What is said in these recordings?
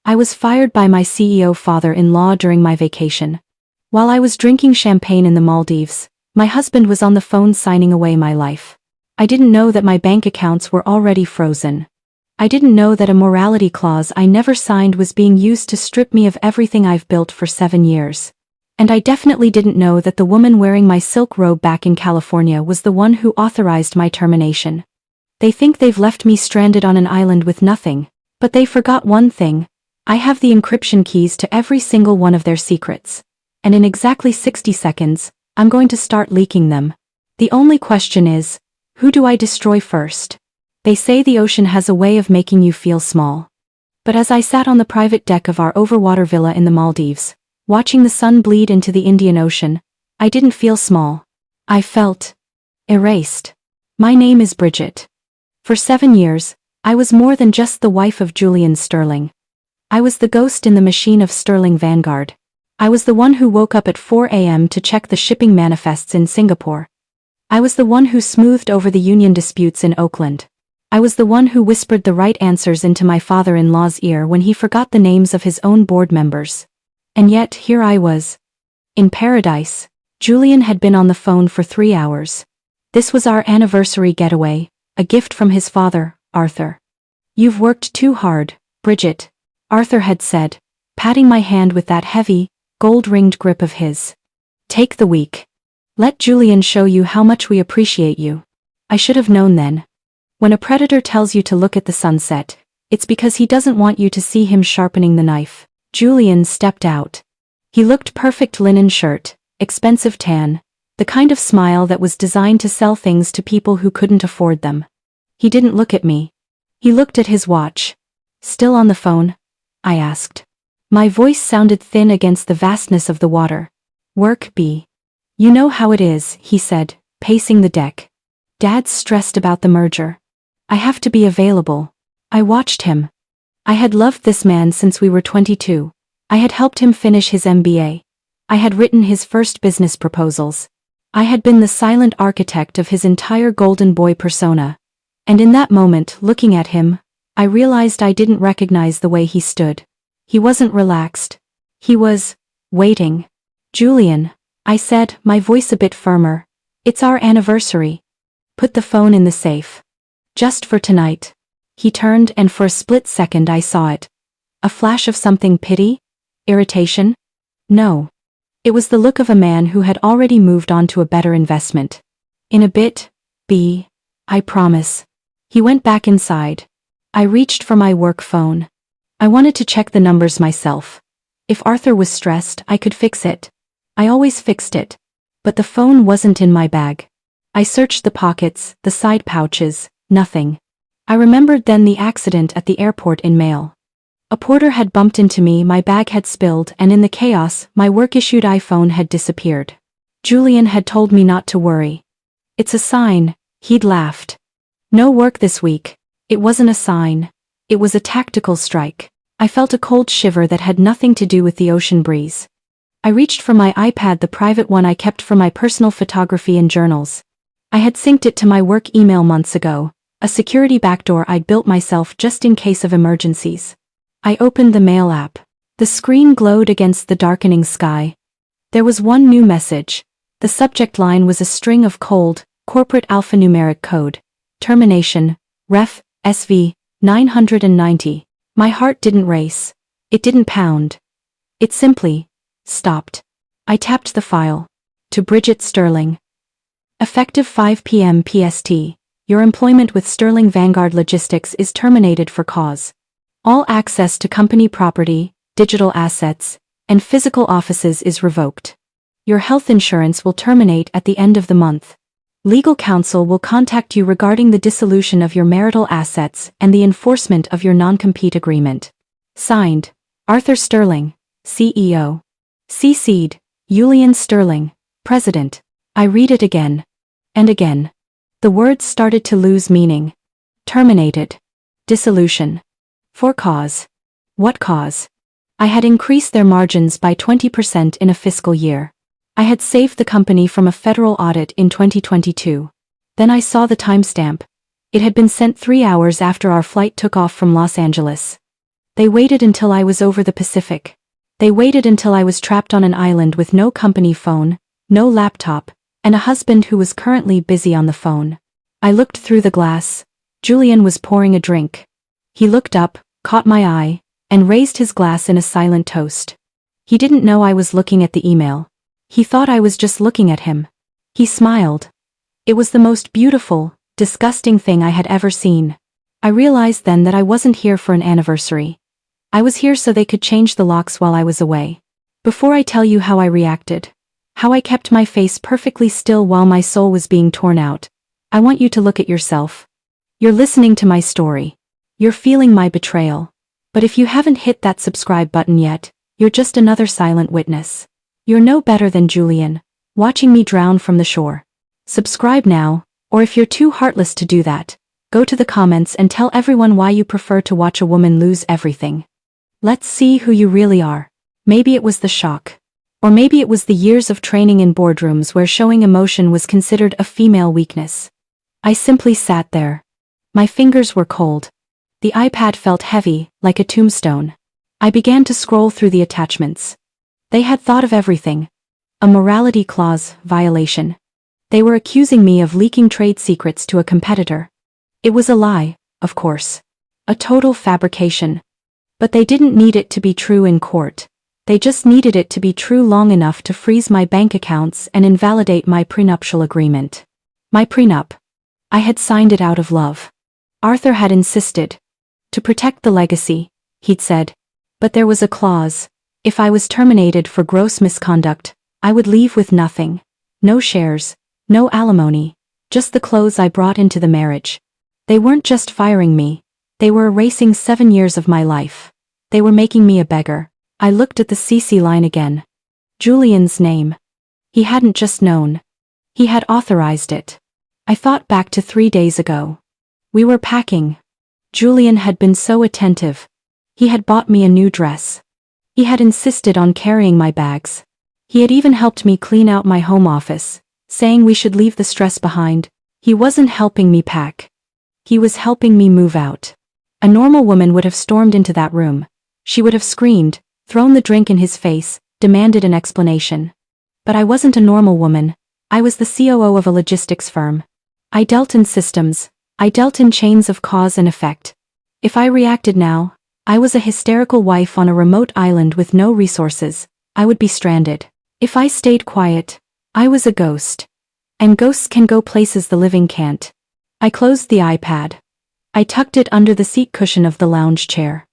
I was fired by my CEO father-in-law during my vacation. While I was drinking champagne in the Maldives, my husband was on the phone signing away my life. I didn't know that my bank accounts were already frozen. I didn't know that a morality clause I never signed was being used to strip me of everything I've built for 7 years. And I definitely didn't know that the woman wearing my silk robe back in California was the one who authorized my termination. They think they've left me stranded on an island with nothing, but they forgot one thing. I have the encryption keys to every single one of their secrets. And in exactly 60 seconds, I'm going to start leaking them. The only question is, who do I destroy first? They say the ocean has a way of making you feel small. But as I sat on the private deck of our overwater villa in the Maldives, watching the sun bleed into the Indian Ocean, I didn't feel small. I felt erased. My name is Bridget. For 7 years, I was more than just the wife of Julian Sterling. I was the ghost in the machine of Sterling Vanguard. I was the one who woke up at 4 a.m. to check the shipping manifests in Singapore. I was the one who smoothed over the union disputes in Oakland. I was the one who whispered the right answers into my father-in-law's ear when he forgot the names of his own board members. And yet, here I was. In paradise. Julian had been on the phone for 3 hours. This was our anniversary getaway, a gift from his father, Arthur. "You've worked too hard, Bridget," Arthur had said, patting my hand with that heavy, gold-ringed grip of his. "Take the week. Let Julian show you how much we appreciate you." I should have known then. When a predator tells you to look at the sunset, it's because he doesn't want you to see him sharpening the knife. Julian stepped out. He looked perfect linen shirt, expensive tan, the kind of smile that was designed to sell things to people who couldn't afford them. He didn't look at me. He looked at his watch. "Still on the phone?" I asked. My voice sounded thin against the vastness of the water. "Work, B. You know how it is," he said, pacing the deck. "Dad's stressed about the merger. I have to be available." I watched him. I had loved this man since we were 22. I had helped him finish his MBA. I had written his first business proposals. I had been the silent architect of his entire golden boy persona. And in that moment, looking at him, I realized I didn't recognize the way he stood. He wasn't relaxed. He was waiting. "Julian," I said, my voice a bit firmer, "it's our anniversary. Put the phone in the safe. Just for tonight." He turned and for a split second I saw it. A flash of something: pity? Irritation? No. It was the look of a man who had already moved on to a better investment. "In a bit, B. I promise." He went back inside. I reached for my work phone. I wanted to check the numbers myself. If Arthur was stressed, I could fix it. I always fixed it. But the phone wasn't in my bag. I searched the pockets, the side pouches, nothing. I remembered then the accident at the airport in Mail. A porter had bumped into me, my bag had spilled, and in the chaos, my work-issued iPhone had disappeared. Julian had told me not to worry. "It's a sign," he'd laughed. "No work this week." It wasn't a sign. It was a tactical strike. I felt a cold shiver that had nothing to do with the ocean breeze. I reached for my iPad, the private one I kept for my personal photography and journals. I had synced it to my work email months ago, a security backdoor I'd built myself just in case of emergencies. I opened the Mail app. The screen glowed against the darkening sky. There was one new message. The subject line was a string of cold, corporate alphanumeric code. Termination, Ref, SV, 990. My heart didn't race. It didn't pound. It simply stopped. I tapped the file. To Bridget Sterling. Effective 5 p.m. PST. Your employment with Sterling Vanguard Logistics is terminated for cause. All access to company property, digital assets, and physical offices is revoked. Your health insurance will terminate at the end of the month. Legal counsel will contact you regarding the dissolution of your marital assets and the enforcement of your non-compete agreement. Signed, Arthur Sterling, CEO. CC'd, Julian Sterling, President. I read it again. And again. The words started to lose meaning. Terminated. Dissolution. For cause. What cause? I had increased their margins by 20% in a fiscal year. I had saved the company from a federal audit in 2022. Then I saw the timestamp. It had been sent 3 hours after our flight took off from Los Angeles. They waited until I was over the Pacific. They waited until I was trapped on an island with no company phone, no laptop, and a husband who was currently busy on the phone. I looked through the glass. Julian was pouring a drink. He looked up, caught my eye, and raised his glass in a silent toast. He didn't know I was looking at the email. He thought I was just looking at him. He smiled. It was the most beautiful, disgusting thing I had ever seen. I realized then that I wasn't here for an anniversary. I was here so they could change the locks while I was away. Before I tell you how I reacted, how I kept my face perfectly still while my soul was being torn out, I want you to look at yourself. You're listening to my story. You're feeling my betrayal. But if you haven't hit that subscribe button yet, you're just another silent witness. You're no better than Julian, watching me drown from the shore. Subscribe now, or if you're too heartless to do that, go to the comments and tell everyone why you prefer to watch a woman lose everything. Let's see who you really are. Maybe it was the shock. Or maybe it was the years of training in boardrooms where showing emotion was considered a female weakness. I simply sat there. My fingers were cold. The iPad felt heavy, like a tombstone. I began to scroll through the attachments. They had thought of everything. A morality clause violation. They were accusing me of leaking trade secrets to a competitor. It was a lie, of course. A total fabrication. But they didn't need it to be true in court. They just needed it to be true long enough to freeze my bank accounts and invalidate my prenuptial agreement. My prenup. I had signed it out of love. Arthur had insisted. To protect the legacy, he'd said. But there was a clause. If I was terminated for gross misconduct, I would leave with nothing. No shares, no alimony, just the clothes I brought into the marriage. They weren't just firing me. They were erasing 7 years of my life. They were making me a beggar. I looked at the CC line again. Julian's name. He hadn't just known. He had authorized it. I thought back to 3 days ago. We were packing. Julian had been so attentive. He had bought me a new dress. He had insisted on carrying my bags. He had even helped me clean out my home office, saying we should leave the stress behind. He wasn't helping me pack. He was helping me move out. A normal woman would have stormed into that room. She would have screamed, thrown the drink in his face, demanded an explanation. But I wasn't a normal woman. I was the COO of a logistics firm. I dealt in systems. I dealt in chains of cause and effect. If I reacted now, I was a hysterical wife on a remote island with no resources. I would be stranded. If I stayed quiet, I was a ghost. And ghosts can go places the living can't. I closed the iPad. I tucked it under the seat cushion of the lounge chair.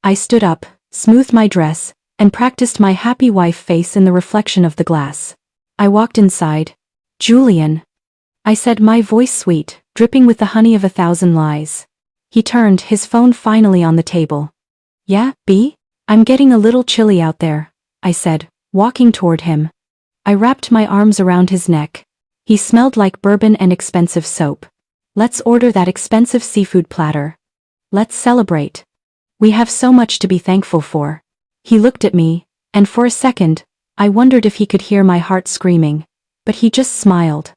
I stood up, smoothed my dress, and practiced my happy wife face in the reflection of the glass. I walked inside. Julian. I said, my voice sweet, dripping with the honey of 1,000 lies. He turned, his phone finally on the table. Yeah, B? I'm getting a little chilly out there, I said, walking toward him. I wrapped my arms around his neck. He smelled like bourbon and expensive soap. Let's order that expensive seafood platter. Let's celebrate. We have so much to be thankful for. He looked at me, and for a second, I wondered if he could hear my heart screaming. But he just smiled.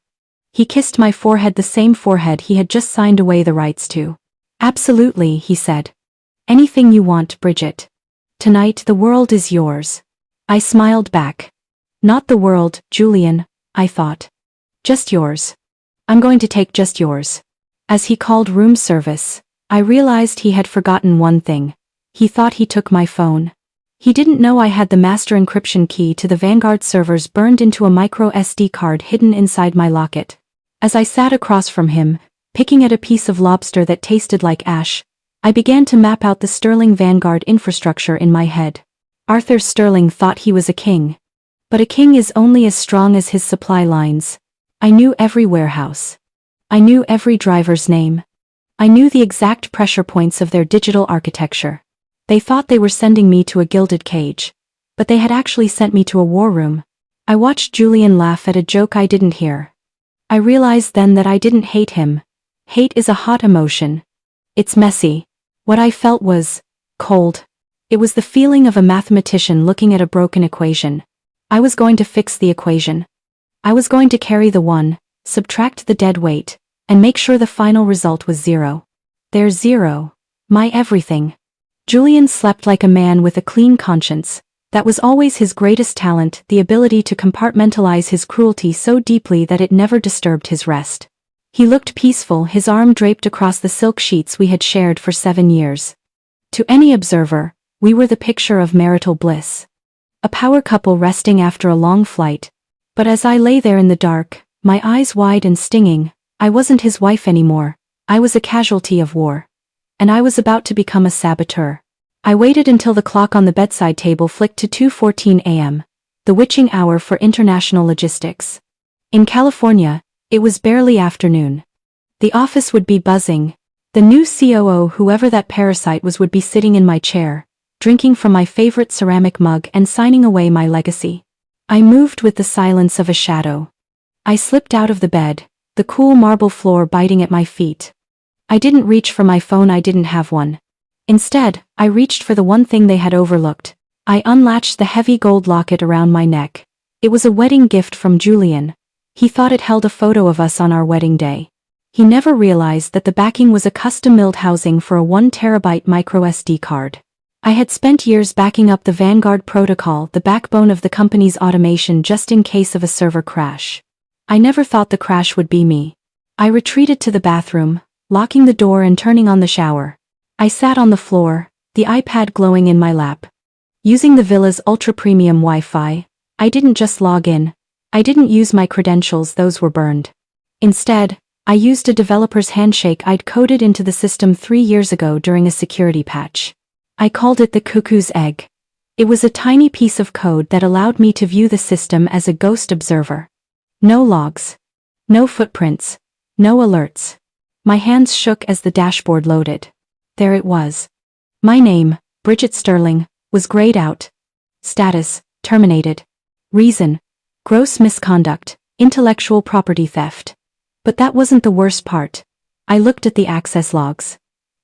He kissed my forehead, the same forehead he had just signed away the rights to. Absolutely, he said. Anything you want, Bridget. Tonight the world is yours. I smiled back. Not the world, Julian, I thought. Just yours. I'm going to take just yours. As he called room service, I realized he had forgotten one thing. He thought he took my phone. He didn't know I had the master encryption key to the Vanguard servers burned into a micro SD card hidden inside my locket. As I sat across from him, picking at a piece of lobster that tasted like ash, I began to map out the Sterling Vanguard infrastructure in my head. Arthur Sterling thought he was a king. But a king is only as strong as his supply lines. I knew every warehouse. I knew every driver's name. I knew the exact pressure points of their digital architecture. They thought they were sending me to a gilded cage. But they had actually sent me to a war room. I watched Julian laugh at a joke I didn't hear. I realized then that I didn't hate him. Hate is a hot emotion. It's messy. What I felt was cold. It was the feeling of a mathematician looking at a broken equation. I was going to fix the equation. I was going to carry the 1, subtract the dead weight, and make sure the final result was 0. There's 0. My everything. Julian slept like a man with a clean conscience. That was always his greatest talent, the ability to compartmentalize his cruelty so deeply that it never disturbed his rest. He looked peaceful, his arm draped across the silk sheets we had shared for 7 years. To any observer, we were the picture of marital bliss. A power couple resting after a long flight. But as I lay there in the dark, my eyes wide and stinging, I wasn't his wife anymore. I was a casualty of war. And I was about to become a saboteur. I waited until the clock on the bedside table flicked to 2:14 a.m., the witching hour for international logistics. In California, it was barely afternoon. The office would be buzzing. The new COO, whoever that parasite was, would be sitting in my chair, drinking from my favorite ceramic mug and signing away my legacy. I moved with the silence of a shadow. I slipped out of the bed, the cool marble floor biting at my feet. I didn't reach for my phone, I didn't have one. Instead, I reached for the one thing they had overlooked. I unlatched the heavy gold locket around my neck. It was a wedding gift from Julian. He thought it held a photo of us on our wedding day. He never realized that the backing was a custom-milled housing for a 1 terabyte microSD card. I had spent years backing up the Vanguard protocol, the backbone of the company's automation, just in case of a server crash. I never thought the crash would be me. I retreated to the bathroom, locking the door and turning on the shower. I sat on the floor, the iPad glowing in my lap. Using the villa's ultra-premium Wi-Fi, I didn't just log in. I didn't use my credentials, those were burned. Instead, I used a developer's handshake I'd coded into the system 3 years ago during a security patch. I called it the cuckoo's egg. It was a tiny piece of code that allowed me to view the system as a ghost observer. No logs. No footprints. No alerts. My hands shook as the dashboard loaded. There it was. My name, Bridget Sterling, was grayed out. Status, terminated. Reason, gross misconduct, intellectual property theft. But that wasn't the worst part. I looked at the access logs.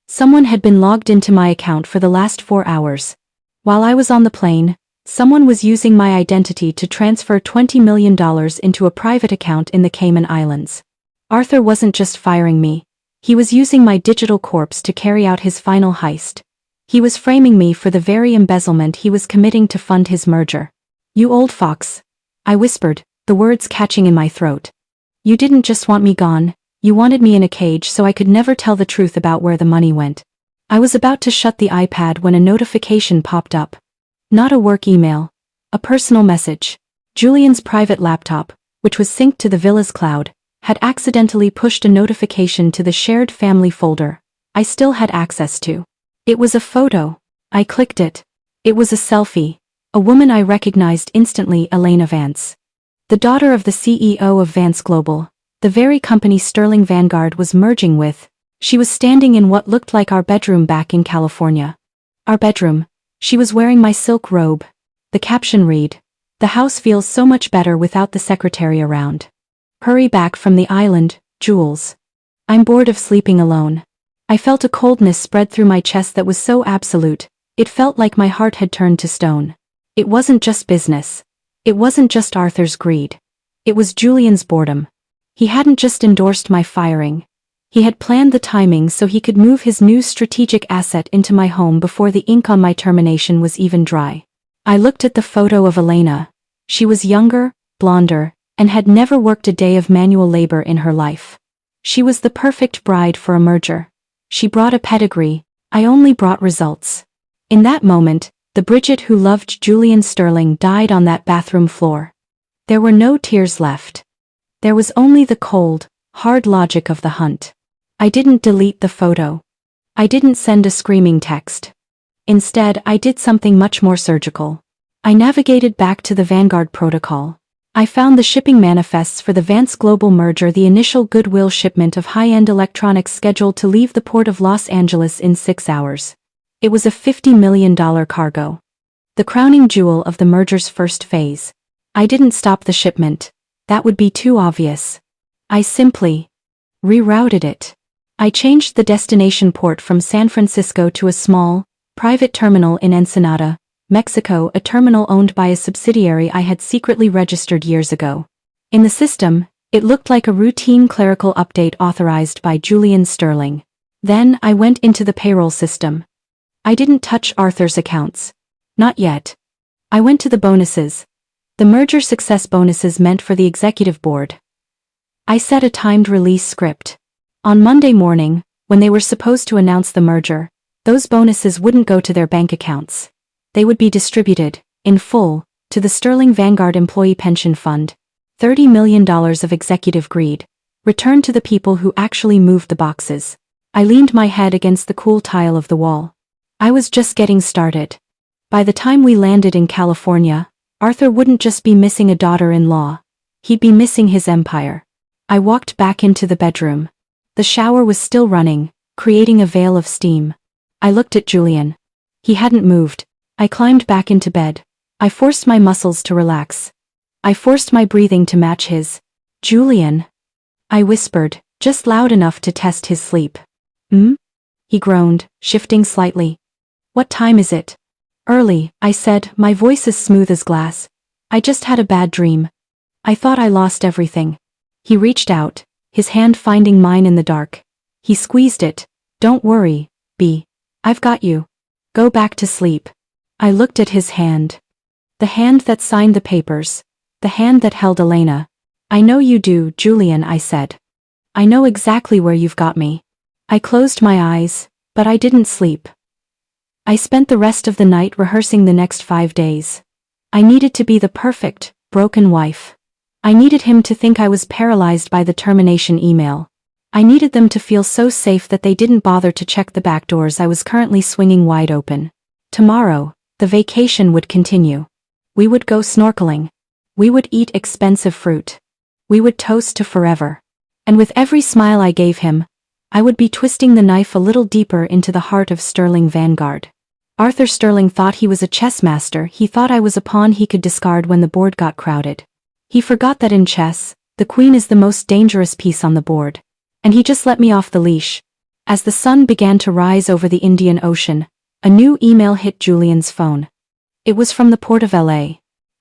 Someone had been logged into my account for the last 4 hours. While I was on the plane, someone was using my identity to transfer $20 million into a private account in the Cayman Islands. Arthur wasn't just firing me. He was using my digital corpse to carry out his final heist. He was framing me for the very embezzlement he was committing to fund his merger. You old fox. I whispered, the words catching in my throat. You didn't just want me gone, you wanted me in a cage so I could never tell the truth about where the money went. I was about to shut the iPad when a notification popped up. Not a work email. A personal message. Julian's private laptop, which was synced to the villa's cloud, had accidentally pushed a notification to the shared family folder I still had access to. It was a photo. I clicked it. It was a selfie. A woman I recognized instantly, Elena Vance. The daughter of the CEO of Vance Global, the very company Sterling Vanguard was merging with. She was standing in what looked like our bedroom back in California. Our bedroom. She was wearing my silk robe. The caption read, "The house feels so much better without the secretary around. Hurry back from the island, Jules. I'm bored of sleeping alone." I felt a coldness spread through my chest that was so absolute, it felt like my heart had turned to stone. It wasn't just business. It wasn't just Arthur's greed. It was Julian's boredom. He hadn't just endorsed my firing. He had planned the timing so he could move his new strategic asset into my home before the ink on my termination was even dry. I looked at the photo of Elena. She was younger, blonder, and had never worked a day of manual labor in her life. She was the perfect bride for a merger. She brought a pedigree. I only brought results. In that moment, the Bridget who loved Julian Sterling died on that bathroom floor. There were no tears left. There was only the cold, hard logic of the hunt. I didn't delete the photo. I didn't send a screaming text. Instead, I did something much more surgical. I navigated back to the Vanguard protocol. I found the shipping manifests for the Vance Global merger, the initial goodwill shipment of high-end electronics scheduled to leave the port of Los Angeles in 6 hours. It was a $50 million cargo. The crowning jewel of the merger's first phase. I didn't stop the shipment. That would be too obvious. I simply rerouted it. I changed the destination port from San Francisco to a small, private terminal in Ensenada, Mexico, a terminal owned by a subsidiary I had secretly registered years ago. In the system, it looked like a routine clerical update authorized by Julian Sterling. Then I went into the payroll system. I didn't touch Arthur's accounts. Not yet. I went to the bonuses. The merger success bonuses meant for the executive board. I set a timed release script. On Monday morning, when they were supposed to announce the merger, those bonuses wouldn't go to their bank accounts. They would be distributed, in full, to the Sterling Vanguard Employee Pension Fund. $30 million of executive greed, returned to the people who actually moved the boxes. I leaned my head against the cool tile of the wall. I was just getting started. By the time we landed in California, Arthur wouldn't just be missing a daughter-in-law. He'd be missing his empire. I walked back into the bedroom. The shower was still running, creating a veil of steam. I looked at Julian. He hadn't moved. I climbed back into bed. I forced my muscles to relax. I forced my breathing to match his. Julian. I whispered, just loud enough to test his sleep. He groaned, shifting slightly. What time is it? Early, I said, my voice as smooth as glass. I just had a bad dream. I thought I lost everything. He reached out, his hand finding mine in the dark. He squeezed it. Don't worry, B. I've got you. Go back to sleep. I looked at his hand. The hand that signed the papers. The hand that held Elena. I know you do, Julian, I said. I know exactly where you've got me. I closed my eyes, but I didn't sleep. I spent the rest of the night rehearsing the next 5 days. I needed to be the perfect, broken wife. I needed him to think I was paralyzed by the termination email. I needed them to feel so safe that they didn't bother to check the back doors I was currently swinging wide open. Tomorrow, the vacation would continue. We would go snorkeling. We would eat expensive fruit. We would toast to forever. And with every smile I gave him, I would be twisting the knife a little deeper into the heart of Sterling Vanguard. Arthur Sterling thought he was a chess master. He thought I was a pawn he could discard when the board got crowded. He forgot that in chess, the queen is the most dangerous piece on the board. And he just let me off the leash. As the sun began to rise over the Indian Ocean, a new email hit Julian's phone. It was from the port of LA.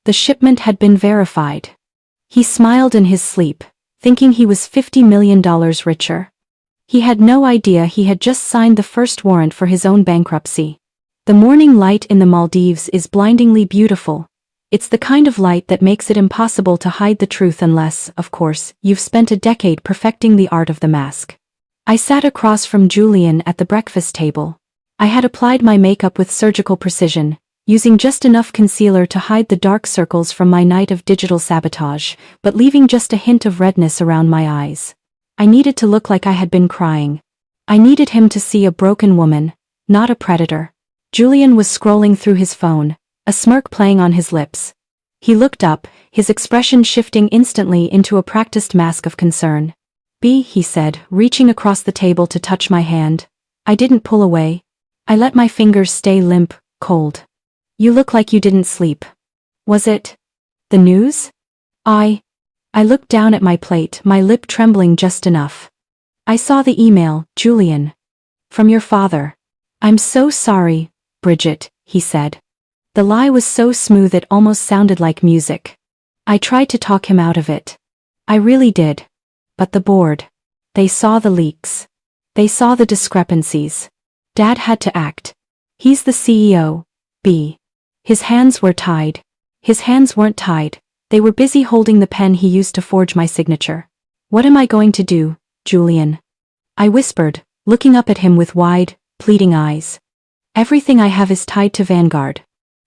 The shipment had been verified. He smiled in his sleep, thinking he was $50 million richer. He had no idea he had just signed the first warrant for his own bankruptcy. The morning light in the Maldives is blindingly beautiful. It's the kind of light that makes it impossible to hide the truth unless, of course, you've spent a decade perfecting the art of the mask. I sat across from Julian at the breakfast table. I had applied my makeup with surgical precision, using just enough concealer to hide the dark circles from my night of digital sabotage, but leaving just a hint of redness around my eyes. I needed to look like I had been crying. I needed him to see a broken woman, not a predator. Julian was scrolling through his phone, a smirk playing on his lips. He looked up, his expression shifting instantly into a practiced mask of concern. B, he said, reaching across the table to touch my hand. I didn't pull away. I let my fingers stay limp, cold. You look like you didn't sleep. Was it the news? I looked down at my plate, my lip trembling just enough. I saw the email, Julian. From your father. I'm so sorry, Bridget, he said. The lie was so smooth it almost sounded like music. I tried to talk him out of it. I really did. But the board. They saw the leaks. They saw the discrepancies. Dad had to act. He's the CEO, B. His hands were tied. His hands weren't tied. They were busy holding the pen he used to forge my signature. What am I going to do, Julian? I whispered, looking up at him with wide, pleading eyes. Everything I have is tied to Vanguard.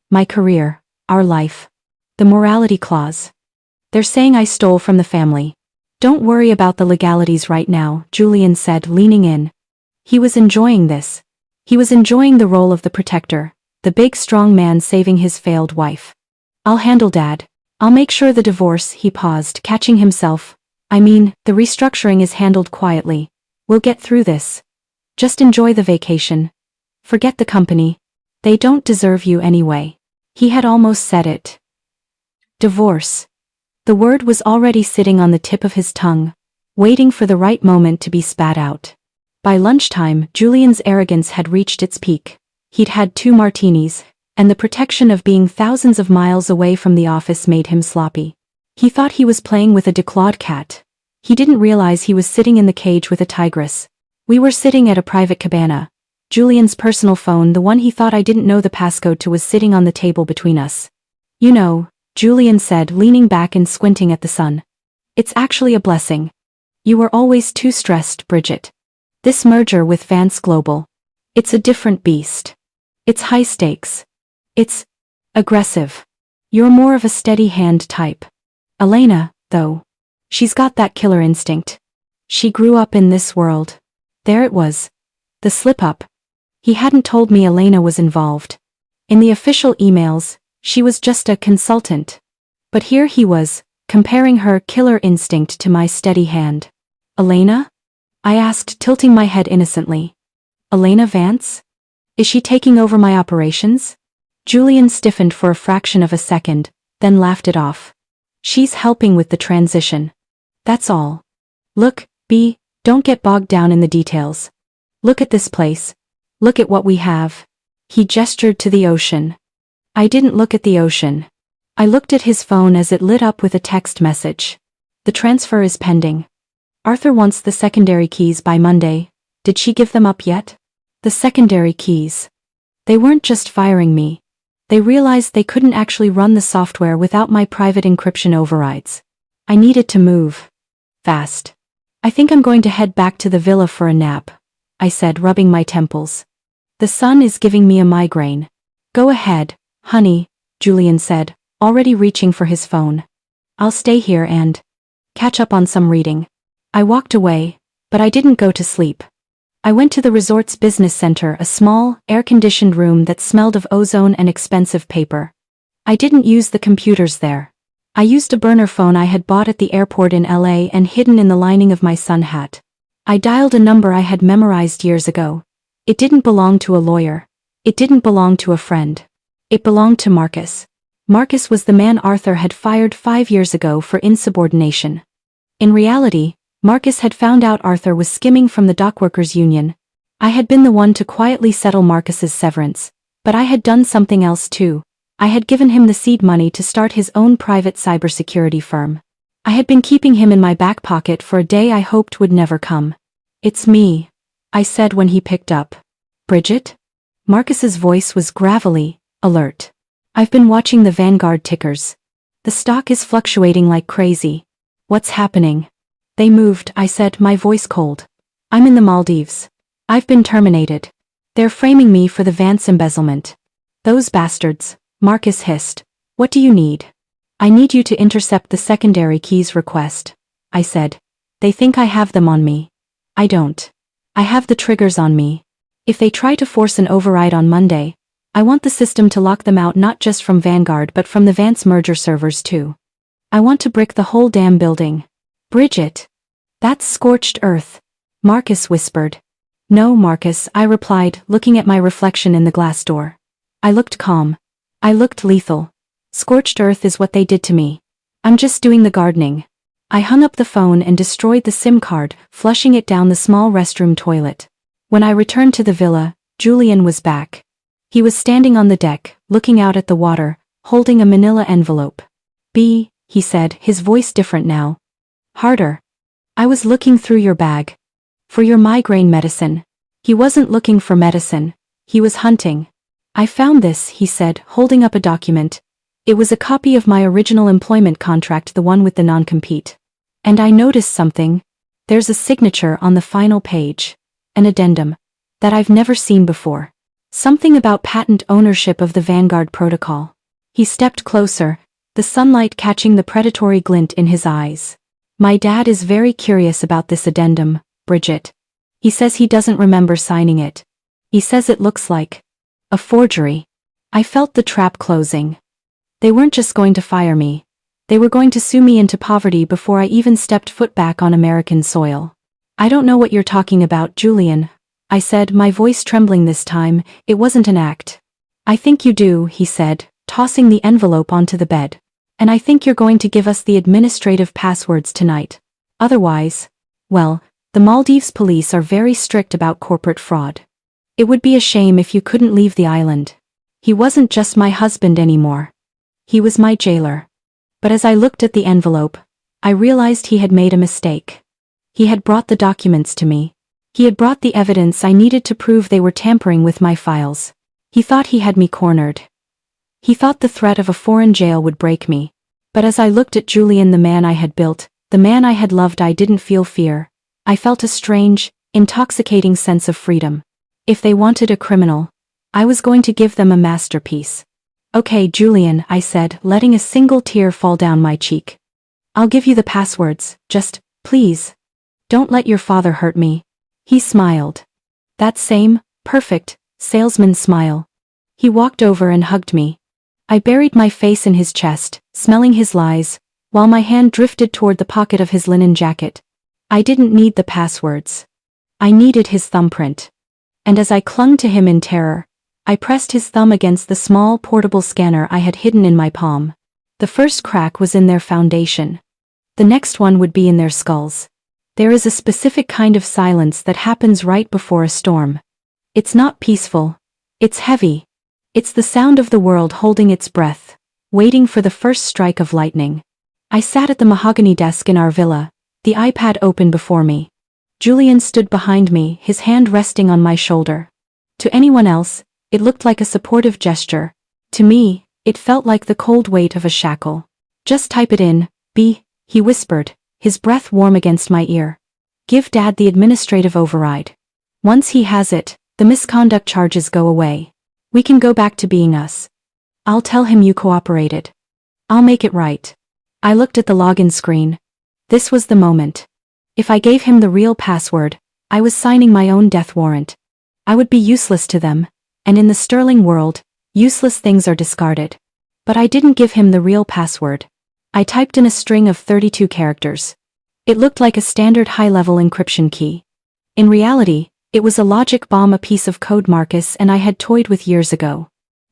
My career, our life. The morality clause. They're saying I stole from the family. Don't worry about the legalities right now, Julian said, leaning in. He was enjoying this. He was enjoying the role of the protector, the big strong man saving his failed wife. I'll handle Dad. I'll make sure the divorce, he paused, catching himself. I mean, the restructuring is handled quietly. We'll get through this. Just enjoy the vacation. Forget the company. They don't deserve you anyway. He had almost said it. Divorce. The word was already sitting on the tip of his tongue, waiting for the right moment to be spat out. By lunchtime, Julian's arrogance had reached its peak. He'd had 2 martinis, and the protection of being thousands of miles away from the office made him sloppy. He thought he was playing with a declawed cat. He didn't realize he was sitting in the cage with a tigress. We were sitting at a private cabana. Julian's personal phone, the one he thought I didn't know the passcode to, was sitting on the table between us. You know, Julian said, leaning back and squinting at the sun. It's actually a blessing. You were always too stressed, Bridget. This merger with Vance Global. It's a different beast. It's high stakes. It's aggressive. You're more of a steady hand type. Elena, though. She's got that killer instinct. She grew up in this world. There it was. The slip-up. He hadn't told me Elena was involved. In the official emails, she was just a consultant. But here he was, comparing her killer instinct to my steady hand. Elena? I asked, tilting my head innocently. Elena Vance? Is she taking over my operations? Julian stiffened for a fraction of a second, then laughed it off. She's helping with the transition. That's all. Look, B, don't get bogged down in the details. Look at this place. Look at what we have. He gestured to the ocean. I didn't look at the ocean. I looked at his phone as it lit up with a text message. The transfer is pending. Arthur wants the secondary keys by Monday. Did she give them up yet? The secondary keys. They weren't just firing me. They realized they couldn't actually run the software without my private encryption overrides. I needed to move. Fast. I think I'm going to head back to the villa for a nap, I said, rubbing my temples. The sun is giving me a migraine. Go ahead, honey, Julian said, already reaching for his phone. I'll stay here and catch up on some reading. I walked away, but I didn't go to sleep. I went to the resort's business center, a small, air-conditioned room that smelled of ozone and expensive paper. I didn't use the computers there. I used a burner phone I had bought at the airport in LA and hidden in the lining of my sun hat. I dialed a number I had memorized years ago. It didn't belong to a lawyer. It didn't belong to a friend. It belonged to Marcus. Marcus was the man Arthur had fired 5 years ago for insubordination. In reality, Marcus had found out Arthur was skimming from the dockworkers' union. I had been the one to quietly settle Marcus's severance, but I had done something else too. I had given him the seed money to start his own private cybersecurity firm. I had been keeping him in my back pocket for a day I hoped would never come. It's me, I said when he picked up. Bridget? Marcus's voice was gravelly, alert. I've been watching the Vanguard tickers. The stock is fluctuating like crazy. What's happening? They moved, I said, my voice cold. I'm in the Maldives. I've been terminated. They're framing me for the Vance embezzlement. Those bastards, Marcus hissed. What do you need? I need you to intercept the secondary keys request, I said. They think I have them on me. I don't. I have the triggers on me. If they try to force an override on Monday, I want the system to lock them out, not just from Vanguard but from the Vance merger servers too. I want to brick the whole damn building. Bridget. That's scorched earth, Marcus whispered. No, Marcus, I replied, looking at my reflection in the glass door. I looked calm. I looked lethal. Scorched earth is what they did to me. I'm just doing the gardening. I hung up the phone and destroyed the SIM card, flushing it down the small restroom toilet. When I returned to the villa, Julian was back. He was standing on the deck, looking out at the water, holding a manila envelope. B, he said, his voice different now. Harder. I was looking through your bag. For your migraine medicine. He wasn't looking for medicine. He was hunting. I found this, he said, holding up a document. It was a copy of my original employment contract, the one with the non-compete. And I noticed something. There's a signature on the final page. An addendum. That I've never seen before. Something about patent ownership of the Vanguard protocol. He stepped closer, the sunlight catching the predatory glint in his eyes. My dad is very curious about this addendum, Bridget. He says he doesn't remember signing it. He says it looks like a forgery. I felt the trap closing. They weren't just going to fire me. They were going to sue me into poverty before I even stepped foot back on American soil. I don't know what you're talking about, Julian, I said, my voice trembling this time. It wasn't an act. I think you do, he said, tossing the envelope onto the bed. And I think you're going to give us the administrative passwords tonight. Otherwise, well, the Maldives police are very strict about corporate fraud. It would be a shame if you couldn't leave the island. He wasn't just my husband anymore. He was my jailer. But as I looked at the envelope, I realized he had made a mistake. He had brought the documents to me. He had brought the evidence I needed to prove they were tampering with my files. He thought he had me cornered. He thought the threat of a foreign jail would break me. But as I looked at Julian, the man I had built, the man I had loved, I didn't feel fear. I felt a strange, intoxicating sense of freedom. If they wanted a criminal, I was going to give them a masterpiece. Okay, Julian, I said, letting a single tear fall down my cheek. I'll give you the passwords, just, please. Don't let your father hurt me. He smiled. That same, perfect, salesman smile. He walked over and hugged me. I buried my face in his chest, smelling his lies, while my hand drifted toward the pocket of his linen jacket. I didn't need the passwords. I needed his thumbprint. And as I clung to him in terror, I pressed his thumb against the small portable scanner I had hidden in my palm. The first crack was in their foundation. The next one would be in their skulls. There is a specific kind of silence that happens right before a storm. It's not peaceful. It's heavy. It's the sound of the world holding its breath, waiting for the first strike of lightning. I sat at the mahogany desk in our villa, the iPad open before me. Julian stood behind me, his hand resting on my shoulder. To anyone else, it looked like a supportive gesture. To me, it felt like the cold weight of a shackle. Just type it in, B, he whispered, his breath warm against my ear. Give Dad the administrative override. Once he has it, the misconduct charges go away. We can go back to being us. I'll tell him you cooperated. I'll make it right. I looked at the login screen. This was the moment. If I gave him the real password, I was signing my own death warrant. I would be useless to them, and in the Sterling world, useless things are discarded. But I didn't give him the real password. I typed in a string of 32 characters. It looked like a standard high-level encryption key. In reality, it was a logic bomb, a piece of code Marcus and I had toyed with years ago.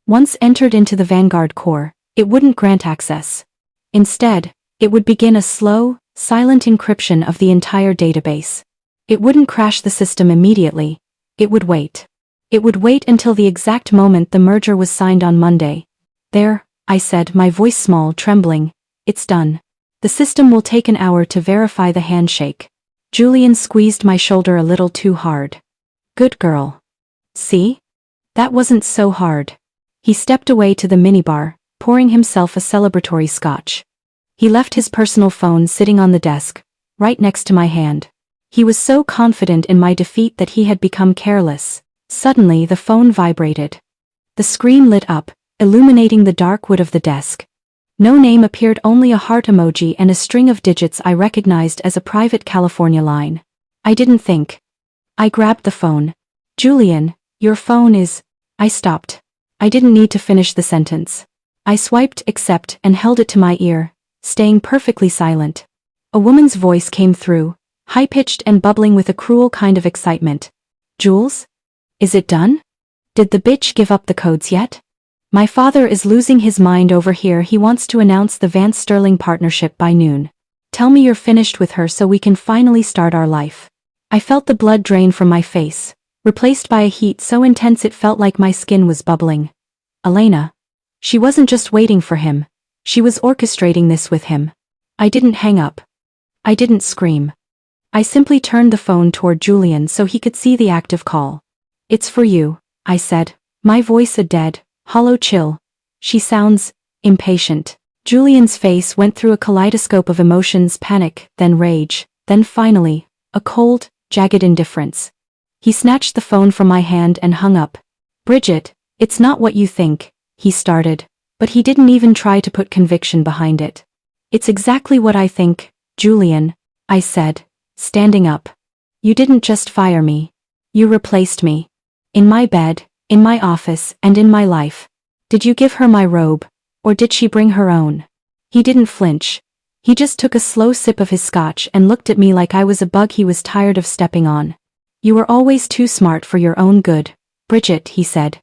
Once entered into the Vanguard core, it wouldn't grant access. Instead, it would begin a slow, silent encryption of the entire database. It wouldn't crash the system immediately. It would wait. It would wait until the exact moment the merger was signed on Monday. There, I said, my voice small, trembling. It's done. The system will take an hour to verify the handshake. Julian squeezed my shoulder a little too hard. Good girl. See? That wasn't so hard. He stepped away to the minibar, pouring himself a celebratory scotch. He left his personal phone sitting on the desk, right next to my hand. He was so confident in my defeat that he had become careless. Suddenly the phone vibrated. The screen lit up, illuminating the dark wood of the desk. No name appeared, only a heart emoji and a string of digits I recognized as a private California line. I didn't think. I grabbed the phone. Julian, your phone is... I stopped. I didn't need to finish the sentence. I swiped accept and held it to my ear, staying perfectly silent. A woman's voice came through, high-pitched and bubbling with a cruel kind of excitement. Jules? Is it done? Did the bitch give up the codes yet? My father is losing his mind over here. He wants to announce the Vance Sterling partnership by noon. Tell me you're finished with her so we can finally start our life. I felt the blood drain from my face, replaced by a heat so intense it felt like my skin was bubbling. Elena. She wasn't just waiting for him. She was orchestrating this with him. I didn't hang up. I didn't scream. I simply turned the phone toward Julian so he could see the active call. It's for you, I said, my voice a dead, hollow chill. She sounds impatient. Julian's face went through a kaleidoscope of emotions, panic, then rage, then finally, a cold, jagged indifference. He snatched the phone from my hand and hung up. Bridget, it's not what you think, he started, but he didn't even try to put conviction behind it. It's exactly what I think, Julian, I said, standing up. You didn't just fire me. You replaced me. In my bed, in my office, and in my life. Did you give her my robe, or did she bring her own? He didn't flinch. He just took a slow sip of his scotch and looked at me like I was a bug he was tired of stepping on. You were always too smart for your own good, Bridget, he said.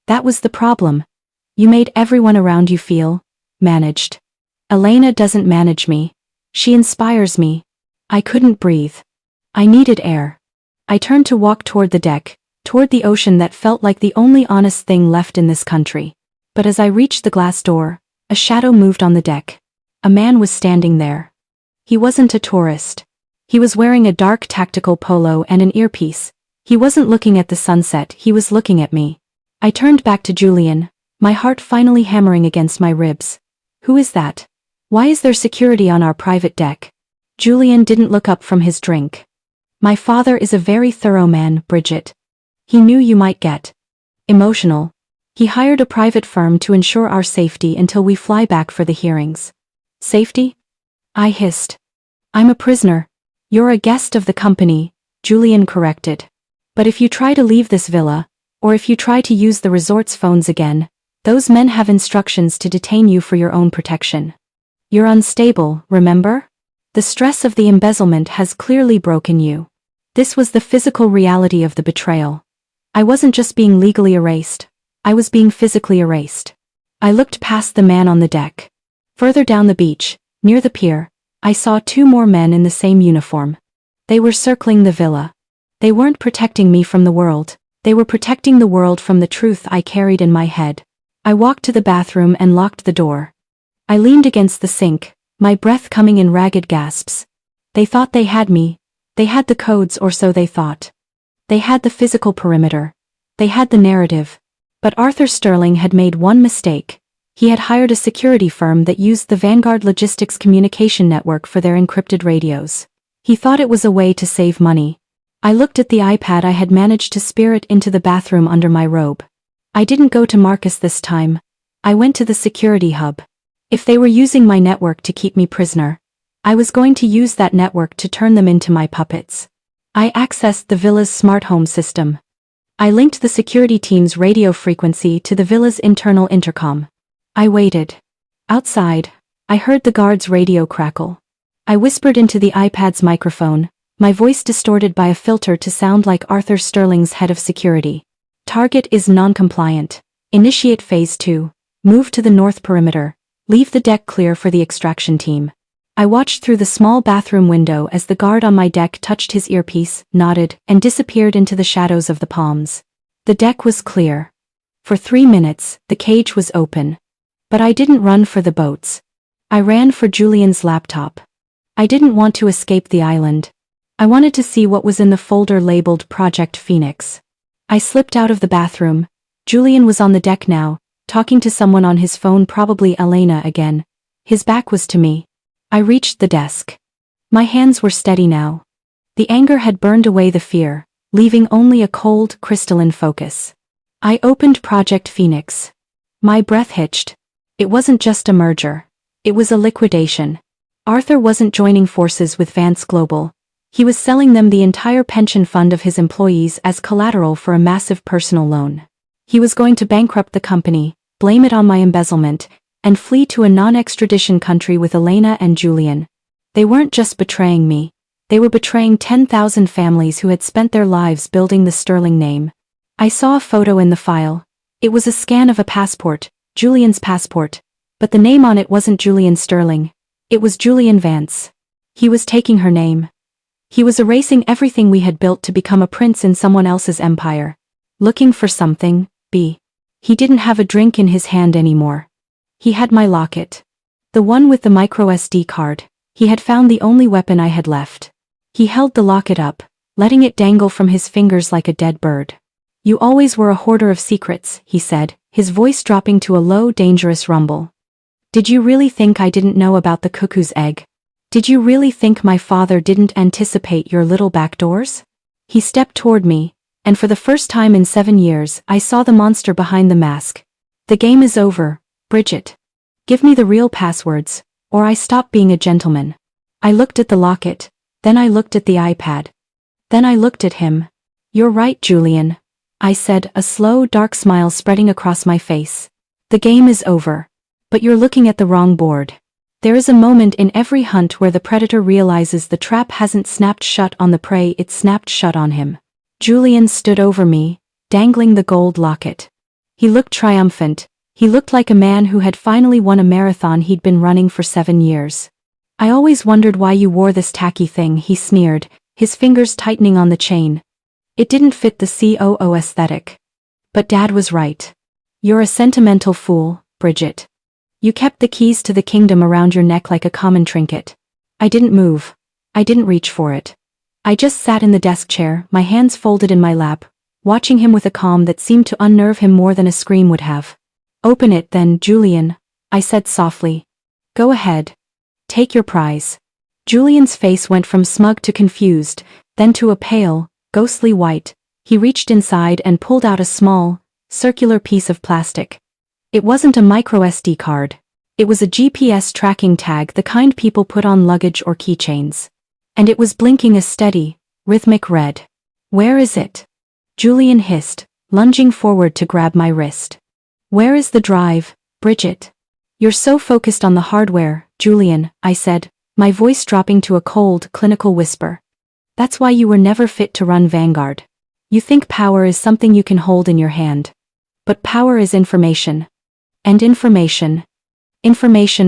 That was the problem. You made everyone around you feel managed. Elena doesn't manage me. She inspires me. I couldn't breathe. I needed air. I turned to walk toward the deck, toward the ocean that felt like the only honest thing left in this country. But as I reached the glass door, a shadow moved on the deck. A man was standing there. He wasn't a tourist. He was wearing a dark tactical polo and an earpiece. He wasn't looking at the sunset, he was looking at me. I turned back to Julian, my heart finally hammering against my ribs. Who is that? Why is there security on our private deck? Julian didn't look up from his drink. My father is a very thorough man, Bridget. He knew you might get emotional. He hired a private firm to ensure our safety until we fly back for the hearings. Safety? I hissed. I'm a prisoner. You're a guest of the company, Julian corrected. But if you try to leave this villa, or if you try to use the resort's phones again, those men have instructions to detain you for your own protection. You're unstable, remember? The stress of the embezzlement has clearly broken you. This was the physical reality of the betrayal. I wasn't just being legally erased, I was being physically erased. I looked past the man on the deck. Further down the beach, near the pier, I saw 2 more men in the same uniform. They were circling the villa. They weren't protecting me from the world, they were protecting the world from the truth I carried in my head. I walked to the bathroom and locked the door. I leaned against the sink, my breath coming in ragged gasps. They thought they had me. They had the codes, or so they thought. They had the physical perimeter. They had the narrative. But Arthur Sterling had made one mistake. He had hired a security firm that used the Vanguard Logistics communication network for their encrypted radios. He thought it was a way to save money. I looked at the iPad I had managed to spirit into the bathroom under my robe. I didn't go to Marcus this time. I went to the security hub. If they were using my network to keep me prisoner, I was going to use that network to turn them into my puppets. I accessed the villa's smart home system. I linked the security team's radio frequency to the villa's internal intercom. I waited. Outside, I heard the guard's radio crackle. I whispered into the iPad's microphone, my voice distorted by a filter to sound like Arthur Sterling's head of security. Target is non-compliant. Initiate Phase 2. Move to the north perimeter. Leave the deck clear for the extraction team. I watched through the small bathroom window as the guard on my deck touched his earpiece, nodded, and disappeared into the shadows of the palms. The deck was clear. For 3 minutes, the cage was open. But I didn't run for the boats. I ran for Julian's laptop. I didn't want to escape the island. I wanted to see what was in the folder labeled Project Phoenix. I slipped out of the bathroom. Julian was on the deck now, talking to someone on his phone, probably Elena again. His back was to me. I reached the desk. My hands were steady now. The anger had burned away the fear, leaving only a cold, crystalline focus. I opened Project Phoenix. My breath hitched. It wasn't just a merger. It was a liquidation. Arthur wasn't joining forces with Vance Global. He was selling them the entire pension fund of his employees as collateral for a massive personal loan. He was going to bankrupt the company, blame it on my embezzlement, and flee to a non-extradition country with Elena and Julian. They weren't just betraying me. They were betraying 10,000 families who had spent their lives building the Sterling name. I saw a photo in the file. It was a scan of a passport, Julian's passport. But the name on it wasn't Julian Sterling. It was Julian Vance. He was taking her name. He was erasing everything we had built to become a prince in someone else's empire. Looking for something, B. He didn't have a drink in his hand anymore. He had my locket. The one with the micro SD card. He had found the only weapon I had left. He held the locket up, letting it dangle from his fingers like a dead bird. You always were a hoarder of secrets, he said, his voice dropping to a low, dangerous rumble. Did you really think I didn't know about the cuckoo's egg? Did you really think my father didn't anticipate your little backdoors? He stepped toward me, and for the first time in 7 years, I saw the monster behind the mask. The game is over, Bridget. Give me the real passwords, or I stop being a gentleman. I looked at the locket, then I looked at the iPad. Then I looked at him. You're right, Julian, I said, a slow, dark smile spreading across my face. The game is over. But you're looking at the wrong board. There is a moment in every hunt where the predator realizes the trap hasn't snapped shut on the prey, it snapped shut on him. Julian stood over me, dangling the gold locket. He looked triumphant. He looked like a man who had finally won a marathon he'd been running for 7 years. I always wondered why you wore this tacky thing, he sneered, his fingers tightening on the chain. It didn't fit the COO aesthetic. But Dad was right. You're a sentimental fool, Bridget. You kept the keys to the kingdom around your neck like a common trinket. I didn't move. I didn't reach for it. I just sat in the desk chair, my hands folded in my lap, watching him with a calm that seemed to unnerve him more than a scream would have. Open it then, Julian, I said softly. Go ahead. Take your prize. Julian's face went from smug to confused, then to a pale, ghostly white. He reached inside and pulled out a small, circular piece of plastic. It wasn't a micro SD card. It was a GPS tracking tag, the kind people put on luggage or keychains. And it was blinking a steady, rhythmic red. Where is it? Julian hissed, lunging forward to grab my wrist. Where is the drive, Bridget? You're so focused on the hardware, Julian, I said, my voice dropping to a cold, clinical whisper. That's why you were never fit to run Vanguard. You think power is something you can hold in your hand. But power is information. And information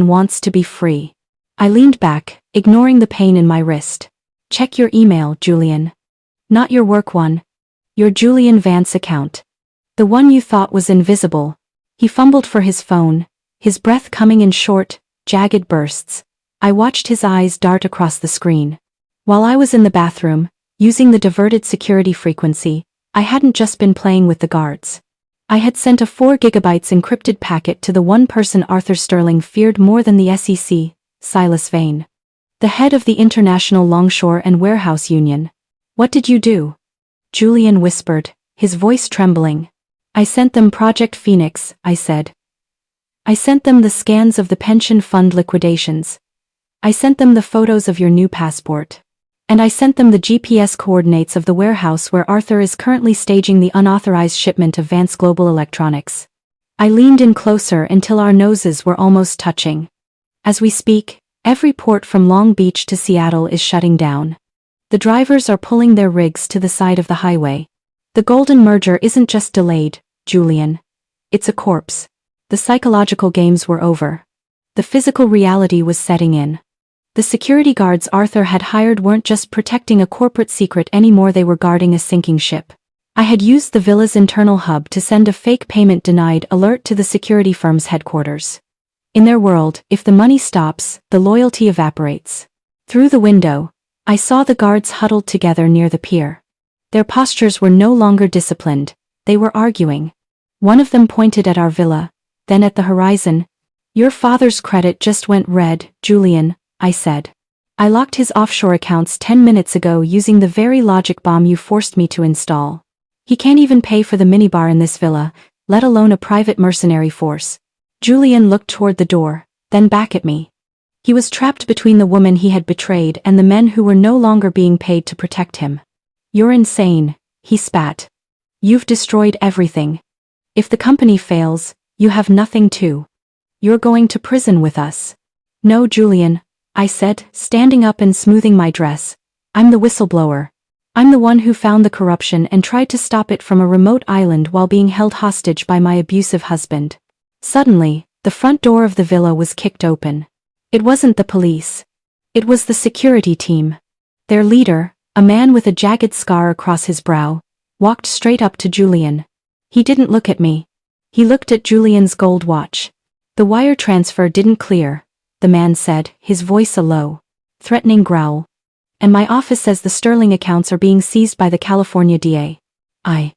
wants to be free. I leaned back, ignoring the pain in my wrist. Check your email, Julian. Not your work one. Your Julian Vance account. The one you thought was invisible. He fumbled for his phone, his breath coming in short, jagged bursts. I watched his eyes dart across the screen. While I was in the bathroom, using the diverted security frequency, I hadn't just been playing with the guards. I had sent a 4 gigabytes encrypted packet to the one person Arthur Sterling feared more than the SEC, Silas Vane, the head of the International Longshore and Warehouse Union. What did you do? Julian whispered, his voice trembling. I sent them Project Phoenix, I said. I sent them the scans of the pension fund liquidations. I sent them the photos of your new passport. And I sent them the GPS coordinates of the warehouse where Arthur is currently staging the unauthorized shipment of Vance Global Electronics. I leaned in closer until our noses were almost touching. As we speak, every port from Long Beach to Seattle is shutting down. The drivers are pulling their rigs to the side of the highway. The golden merger isn't just delayed, Julian. It's a corpse. The psychological games were over. The physical reality was setting in. The security guards Arthur had hired weren't just protecting a corporate secret anymore, they were guarding a sinking ship. I had used the villa's internal hub to send a fake payment denied alert to the security firm's headquarters. In their world, if the money stops, the loyalty evaporates. Through the window, I saw the guards huddled together near the pier. Their postures were no longer disciplined, they were arguing. One of them pointed at our villa, then at the horizon. Your father's credit just went red, Julian, I said. I locked his offshore accounts 10 minutes ago using the very logic bomb you forced me to install. He can't even pay for the minibar in this villa, let alone a private mercenary force. Julian looked toward the door, then back at me. He was trapped between the woman he had betrayed and the men who were no longer being paid to protect him. You're insane, he spat. You've destroyed everything. If the company fails, you have nothing too. You're going to prison with us. No, Julian, I said, standing up and smoothing my dress. I'm the whistleblower. I'm the one who found the corruption and tried to stop it from a remote island while being held hostage by my abusive husband. Suddenly, the front door of the villa was kicked open. It wasn't the police. It was the security team. Their leader, a man with a jagged scar across his brow, walked straight up to Julian. He didn't look at me. He looked at Julian's gold watch. The wire transfer didn't clear, the man said, his voice a low, threatening growl. And my office says the Sterling accounts are being seized by the California DA. I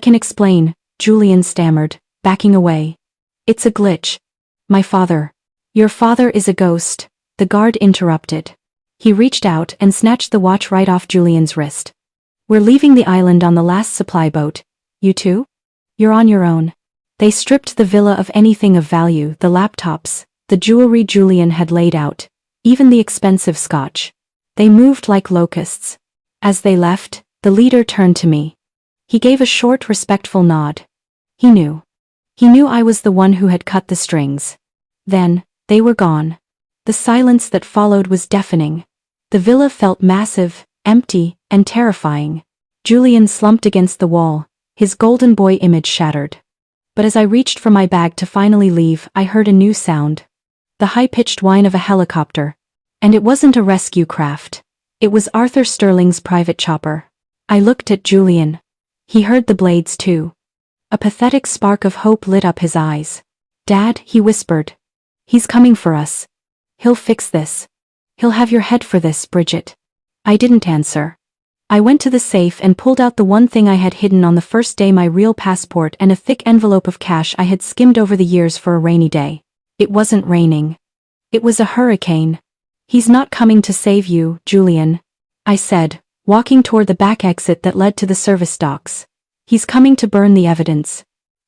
can explain, Julian stammered, backing away. It's a glitch. My father. Your father is a ghost, the guard interrupted. He reached out and snatched the watch right off Julian's wrist. We're leaving the island on the last supply boat. You too? You're on your own. They stripped the villa of anything of value, the laptops, the jewelry Julian had laid out, even the expensive scotch. They moved like locusts. As they left, the leader turned to me. He gave a short, respectful nod. He knew. He knew I was the one who had cut the strings. Then, they were gone. The silence that followed was deafening. The villa felt massive, empty, and terrifying. Julian slumped against the wall, his golden boy image shattered. But as I reached for my bag to finally leave, I heard a new sound. The high-pitched whine of a helicopter. And it wasn't a rescue craft. It was Arthur Sterling's private chopper. I looked at Julian. He heard the blades too. A pathetic spark of hope lit up his eyes. Dad, he whispered. He's coming for us. He'll fix this. He'll have your head for this, Bridget. I didn't answer. I went to the safe and pulled out the one thing I had hidden on the first day, my real passport and a thick envelope of cash I had skimmed over the years for a rainy day. It wasn't raining. It was a hurricane. "He's not coming to save you, Julian," I said, walking toward the back exit that led to the service docks. "He's coming to burn the evidence.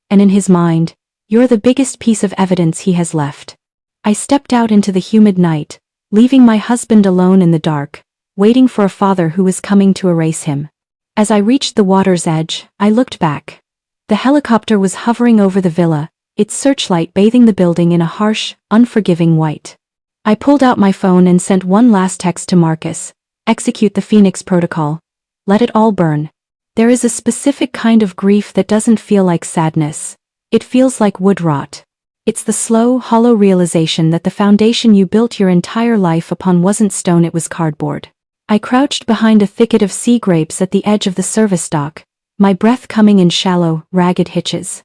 And in his mind, you're the biggest piece of evidence he has left." I stepped out into the humid night, leaving my husband alone in the dark, waiting for a father who was coming to erase him. As I reached the water's edge, I looked back. The helicopter was hovering over the villa, its searchlight bathing the building in a harsh, unforgiving white. I pulled out my phone and sent one last text to Marcus: "Execute the Phoenix Protocol. Let it all burn." There is a specific kind of grief that doesn't feel like sadness. It feels like wood rot. It's the slow, hollow realization that the foundation you built your entire life upon wasn't stone, it was cardboard. I crouched behind a thicket of sea grapes at the edge of the service dock, my breath coming in shallow, ragged hitches.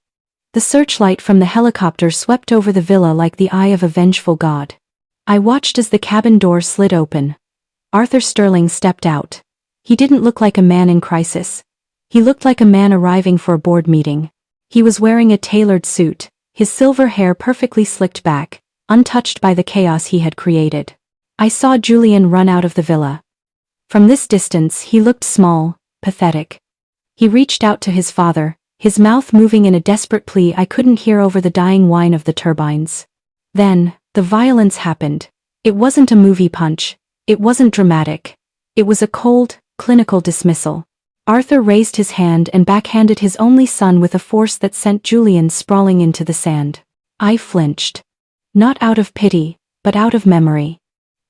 The searchlight from the helicopter swept over the villa like the eye of a vengeful god. I watched as the cabin door slid open. Arthur Sterling stepped out. He didn't look like a man in crisis. He looked like a man arriving for a board meeting. He was wearing a tailored suit, his silver hair perfectly slicked back, untouched by the chaos he had created. I saw Julian run out of the villa. From this distance he looked small, pathetic. He reached out to his father, his mouth moving in a desperate plea I couldn't hear over the dying whine of the turbines. Then, the violence happened. It wasn't a movie punch. It wasn't dramatic. It was a cold, clinical dismissal. Arthur raised his hand and backhanded his only son with a force that sent Julian sprawling into the sand. I flinched. Not out of pity, but out of memory.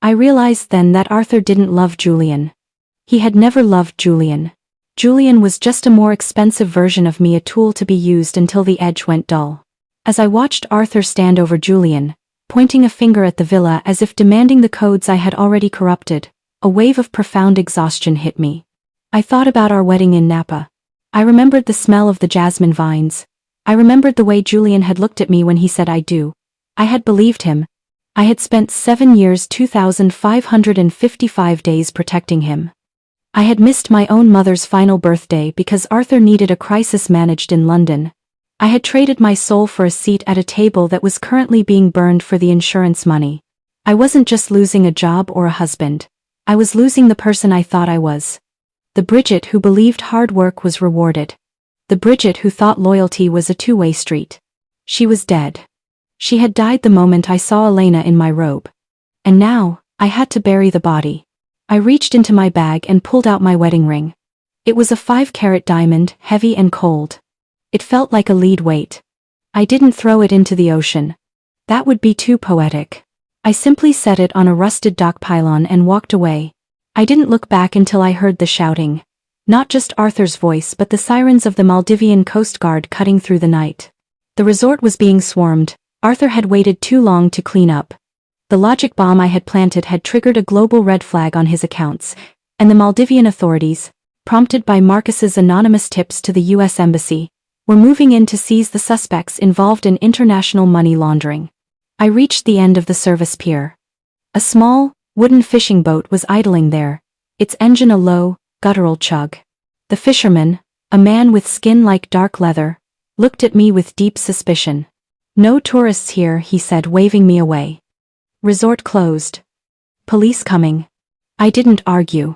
I realized then that Arthur didn't love Julian. He had never loved Julian. Julian was just a more expensive version of me, a tool to be used until the edge went dull. As I watched Arthur stand over Julian, pointing a finger at the villa as if demanding the codes I had already corrupted, a wave of profound exhaustion hit me. I thought about our wedding in Napa. I remembered the smell of the jasmine vines. I remembered the way Julian had looked at me when he said "I do." I had believed him. I had spent 7 years 2,555 days protecting him. I had missed my own mother's final birthday because Arthur needed a crisis managed in London. I had traded my soul for a seat at a table that was currently being burned for the insurance money. I wasn't just losing a job or a husband. I was losing the person I thought I was. The Bridget who believed hard work was rewarded. The Bridget who thought loyalty was a two-way street. She was dead. She had died the moment I saw Elena in my robe. And now, I had to bury the body. I reached into my bag and pulled out my wedding ring. It was a 5-carat diamond, heavy and cold. It felt like a lead weight. I didn't throw it into the ocean. That would be too poetic. I simply set it on a rusted dock pylon and walked away. I didn't look back until I heard the shouting. Not just Arthur's voice but the sirens of the Maldivian Coast Guard cutting through the night. The resort was being swarmed. Arthur had waited too long to clean up. The logic bomb I had planted had triggered a global red flag on his accounts, and the Maldivian authorities, prompted by Marcus's anonymous tips to the U.S. Embassy, were moving in to seize the suspects involved in international money laundering. I reached the end of the service pier. A small, wooden fishing boat was idling there, its engine a low, guttural chug. The fisherman, a man with skin like dark leather, looked at me with deep suspicion. "No tourists here," he said, waving me away. "Resort closed. Police coming." I didn't argue.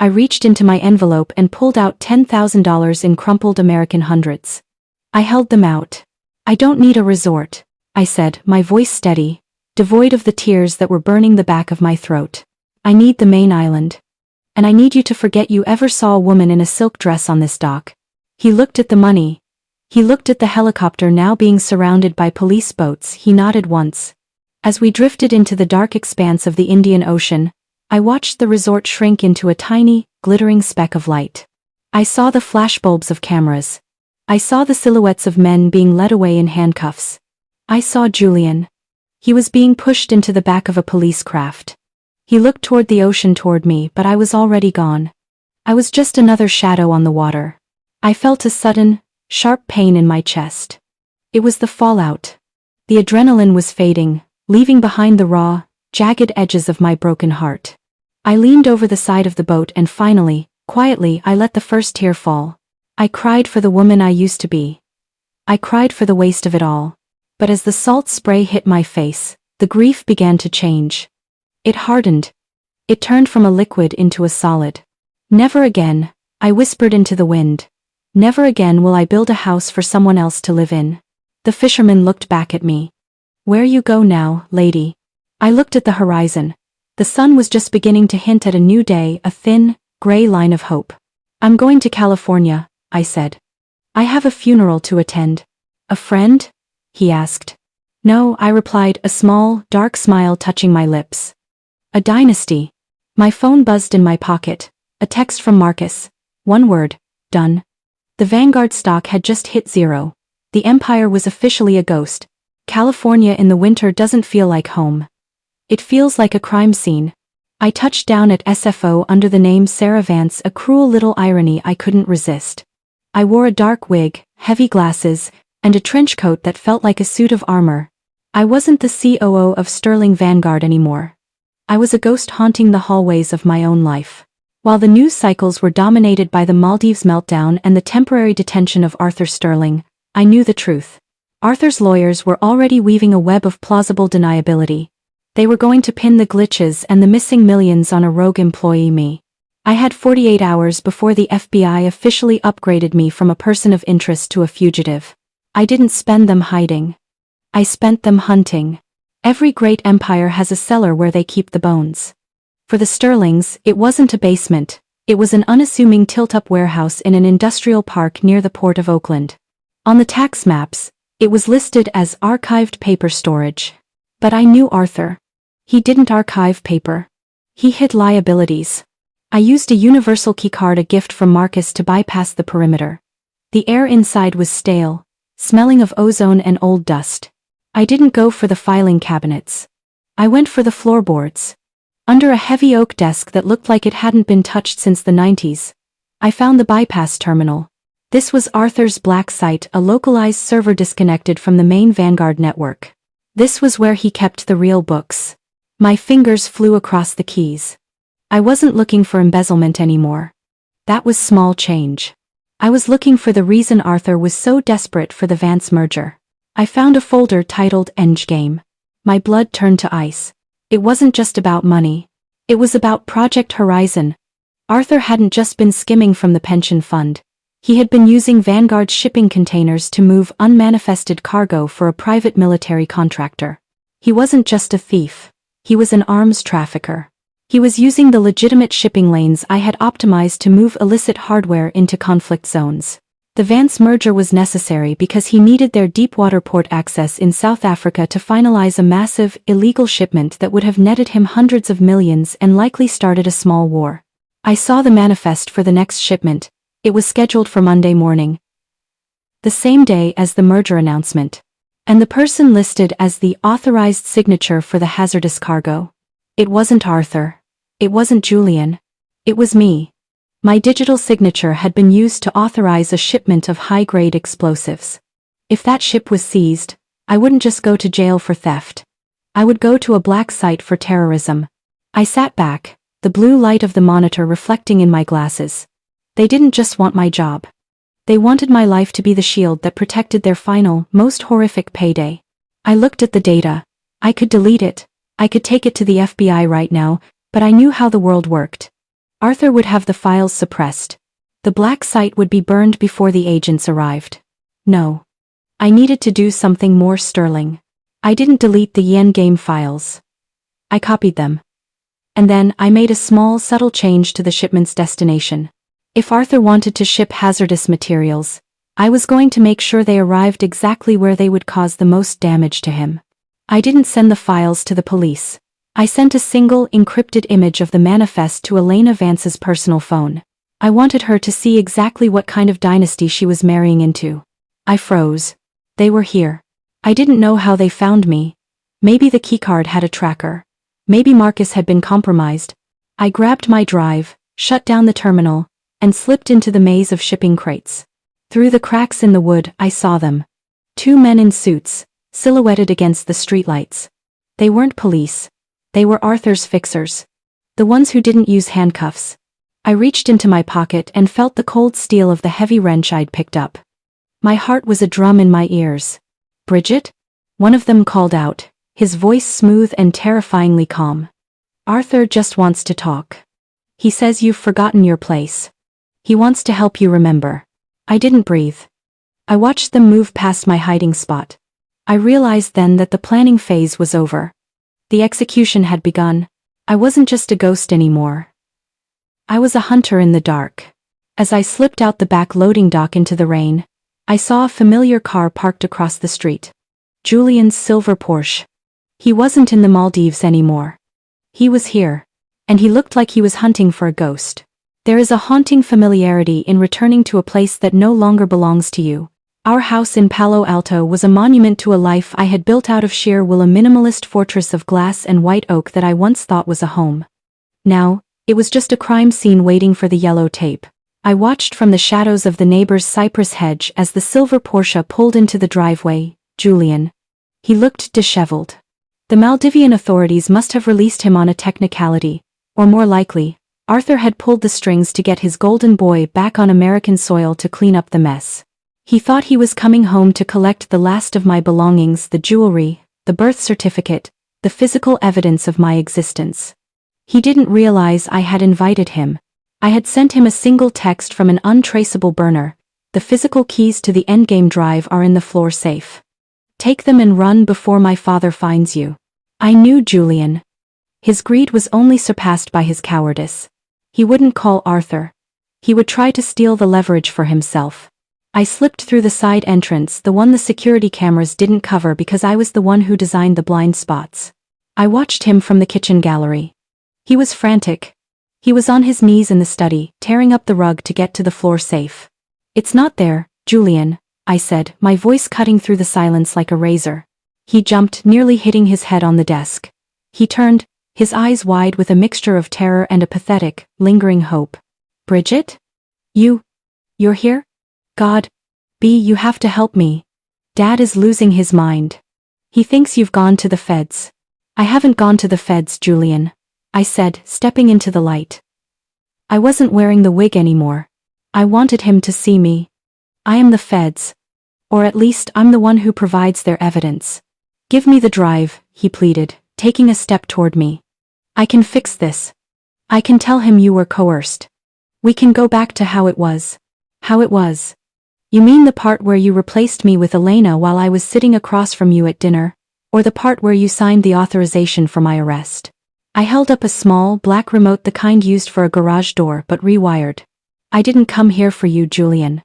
I reached into my envelope and pulled out $10,000 in crumpled American hundreds. I held them out. "I don't need a resort," I said, my voice steady, devoid of the tears that were burning the back of my throat. "I need the main island. And I need you to forget you ever saw a woman in a silk dress on this dock." He looked at the money. He looked at the helicopter now being surrounded by police boats. He nodded once. As we drifted into the dark expanse of the Indian Ocean, I watched the resort shrink into a tiny, glittering speck of light. I saw the flashbulbs of cameras. I saw the silhouettes of men being led away in handcuffs. I saw Julian. He was being pushed into the back of a police craft. He looked toward the ocean toward me, but I was already gone. I was just another shadow on the water. I felt a sudden, sharp pain in my chest. It was the fallout. The adrenaline was fading, leaving behind the raw, jagged edges of my broken heart. I leaned over the side of the boat and finally, quietly, I let the first tear fall. I cried for the woman I used to be. I cried for the waste of it all. But as the salt spray hit my face, the grief began to change. It hardened. It turned from a liquid into a solid. Never again, I whispered into the wind. Never again will I build a house for someone else to live in. The fisherman looked back at me. Where you go now, lady? I looked at the horizon. The sun was just beginning to hint at a new day, a thin, gray line of hope. I'm going to California, I said. I have a funeral to attend. A friend? He asked. No, I replied, a small, dark smile touching my lips. A dynasty. My phone buzzed in my pocket. A text from Marcus. One word. Done. The Vanguard stock had just hit zero. The empire was officially a ghost. California in the winter doesn't feel like home. It feels like a crime scene. I touched down at SFO under the name Sarah Vance, a cruel little irony I couldn't resist. I wore a dark wig, heavy glasses, and a trench coat that felt like a suit of armor. I wasn't the COO of Sterling Vanguard anymore. I was a ghost haunting the hallways of my own life. While the news cycles were dominated by the Maldives meltdown and the temporary detention of Arthur Sterling, I knew the truth. Arthur's lawyers were already weaving a web of plausible deniability. They were going to pin the glitches and the missing millions on a rogue employee, me. I had 48 hours before the FBI officially upgraded me from a person of interest to a fugitive. I didn't spend them hiding. I spent them hunting. Every great empire has a cellar where they keep the bones. For the Sterlings, it wasn't a basement. It was an unassuming tilt-up warehouse in an industrial park near the port of Oakland. On the tax maps, it was listed as archived paper storage. But I knew Arthur. He didn't archive paper. He hid liabilities. I used a universal keycard, a gift from Marcus, to bypass the perimeter. The air inside was stale, smelling of ozone and old dust. I didn't go for the filing cabinets. I went for the floorboards. Under a heavy oak desk that looked like it hadn't been touched since the 90s, I found the bypass terminal. This was Arthur's black site, a localized server disconnected from the main Vanguard network. This was where he kept the real books. My fingers flew across the keys. I wasn't looking for embezzlement anymore. That was small change. I was looking for the reason Arthur was so desperate for the Vance merger. I found a folder titled Endgame. My blood turned to ice. It wasn't just about money. It was about Project Horizon. Arthur hadn't just been skimming from the pension fund. He had been using Vanguard's shipping containers to move unmanifested cargo for a private military contractor. He wasn't just a thief. He was an arms trafficker. He was using the legitimate shipping lanes I had optimized to move illicit hardware into conflict zones. The Vance merger was necessary because he needed their deepwater port access in South Africa to finalize a massive, illegal shipment that would have netted him hundreds of millions and likely started a small war. I saw the manifest for the next shipment. It was scheduled for Monday morning, the same day as the merger announcement. And the person listed as the authorized signature for the hazardous cargo. It wasn't Arthur. It wasn't Julian. It was me. My digital signature had been used to authorize a shipment of high-grade explosives. If that ship was seized, I wouldn't just go to jail for theft. I would go to a black site for terrorism. I sat back, the blue light of the monitor reflecting in my glasses. They didn't just want my job. They wanted my life to be the shield that protected their final, most horrific payday. I looked at the data. I could delete it. I could take it to the FBI right now, but I knew how the world worked. Arthur would have the files suppressed. The black site would be burned before the agents arrived. No. I needed to do something more sterling. I didn't delete the Endgame files. I copied them. And then I made a small, subtle change to the shipment's destination. If Arthur wanted to ship hazardous materials, I was going to make sure they arrived exactly where they would cause the most damage to him. I didn't send the files to the police. I sent a single, encrypted image of the manifest to Elena Vance's personal phone. I wanted her to see exactly what kind of dynasty she was marrying into. I froze. They were here. I didn't know how they found me. Maybe the keycard had a tracker. Maybe Marcus had been compromised. I grabbed my drive, shut down the terminal, and slipped into the maze of shipping crates. Through the cracks in the wood, I saw them. 2 men in suits, silhouetted against the streetlights. They weren't police. They were Arthur's fixers. The ones who didn't use handcuffs. I reached into my pocket and felt the cold steel of the heavy wrench I'd picked up. My heart was a drum in my ears. Bridget? One of them called out, his voice smooth and terrifyingly calm. Arthur just wants to talk. He says you've forgotten your place. He wants to help you remember. I didn't breathe. I watched them move past my hiding spot. I realized then that the planning phase was over. The execution had begun. I wasn't just a ghost anymore. I was a hunter in the dark. As I slipped out the back loading dock into the rain, I saw a familiar car parked across the street. Julian's silver Porsche. He wasn't in the Maldives anymore. He was here. And he looked like he was hunting for a ghost. There is a haunting familiarity in returning to a place that no longer belongs to you. Our house in Palo Alto was a monument to a life I had built out of sheer will, a minimalist fortress of glass and white oak that I once thought was a home. Now, it was just a crime scene waiting for the yellow tape. I watched from the shadows of the neighbor's cypress hedge as the silver Porsche pulled into the driveway. Julian. He looked disheveled. The Maldivian authorities must have released him on a technicality, or more likely, Arthur had pulled the strings to get his golden boy back on American soil to clean up the mess. He thought he was coming home to collect the last of my belongings, the jewelry, the birth certificate, the physical evidence of my existence. He didn't realize I had invited him. I had sent him a single text from an untraceable burner. The physical keys to the endgame drive are in the floor safe. Take them and run before my father finds you. I knew Julian. His greed was only surpassed by his cowardice. He wouldn't call Arthur. He would try to steal the leverage for himself. I slipped through the side entrance, the one the security cameras didn't cover because I was the one who designed the blind spots. I watched him from the kitchen gallery. He was frantic. He was on his knees in the study, tearing up the rug to get to the floor safe. It's not there, Julian, I said, my voice cutting through the silence like a razor. He jumped, nearly hitting his head on the desk. He turned, his eyes wide with a mixture of terror and a pathetic, lingering hope. Bridget? You're here? God. You have to help me. Dad is losing his mind. He thinks you've gone to the feds. I haven't gone to the feds, Julian, I said, stepping into the light. I wasn't wearing the wig anymore. I wanted him to see me. I am the feds. Or at least I'm the one who provides their evidence. Give me the drive, he pleaded, taking a step toward me. I can fix this. I can tell him you were coerced. We can go back to how it was. How it was. You mean the part where you replaced me with Elena while I was sitting across from you at dinner? Or the part where you signed the authorization for my arrest? I held up a small, black remote, the kind used for a garage door but rewired. I didn't come here for you, Julian.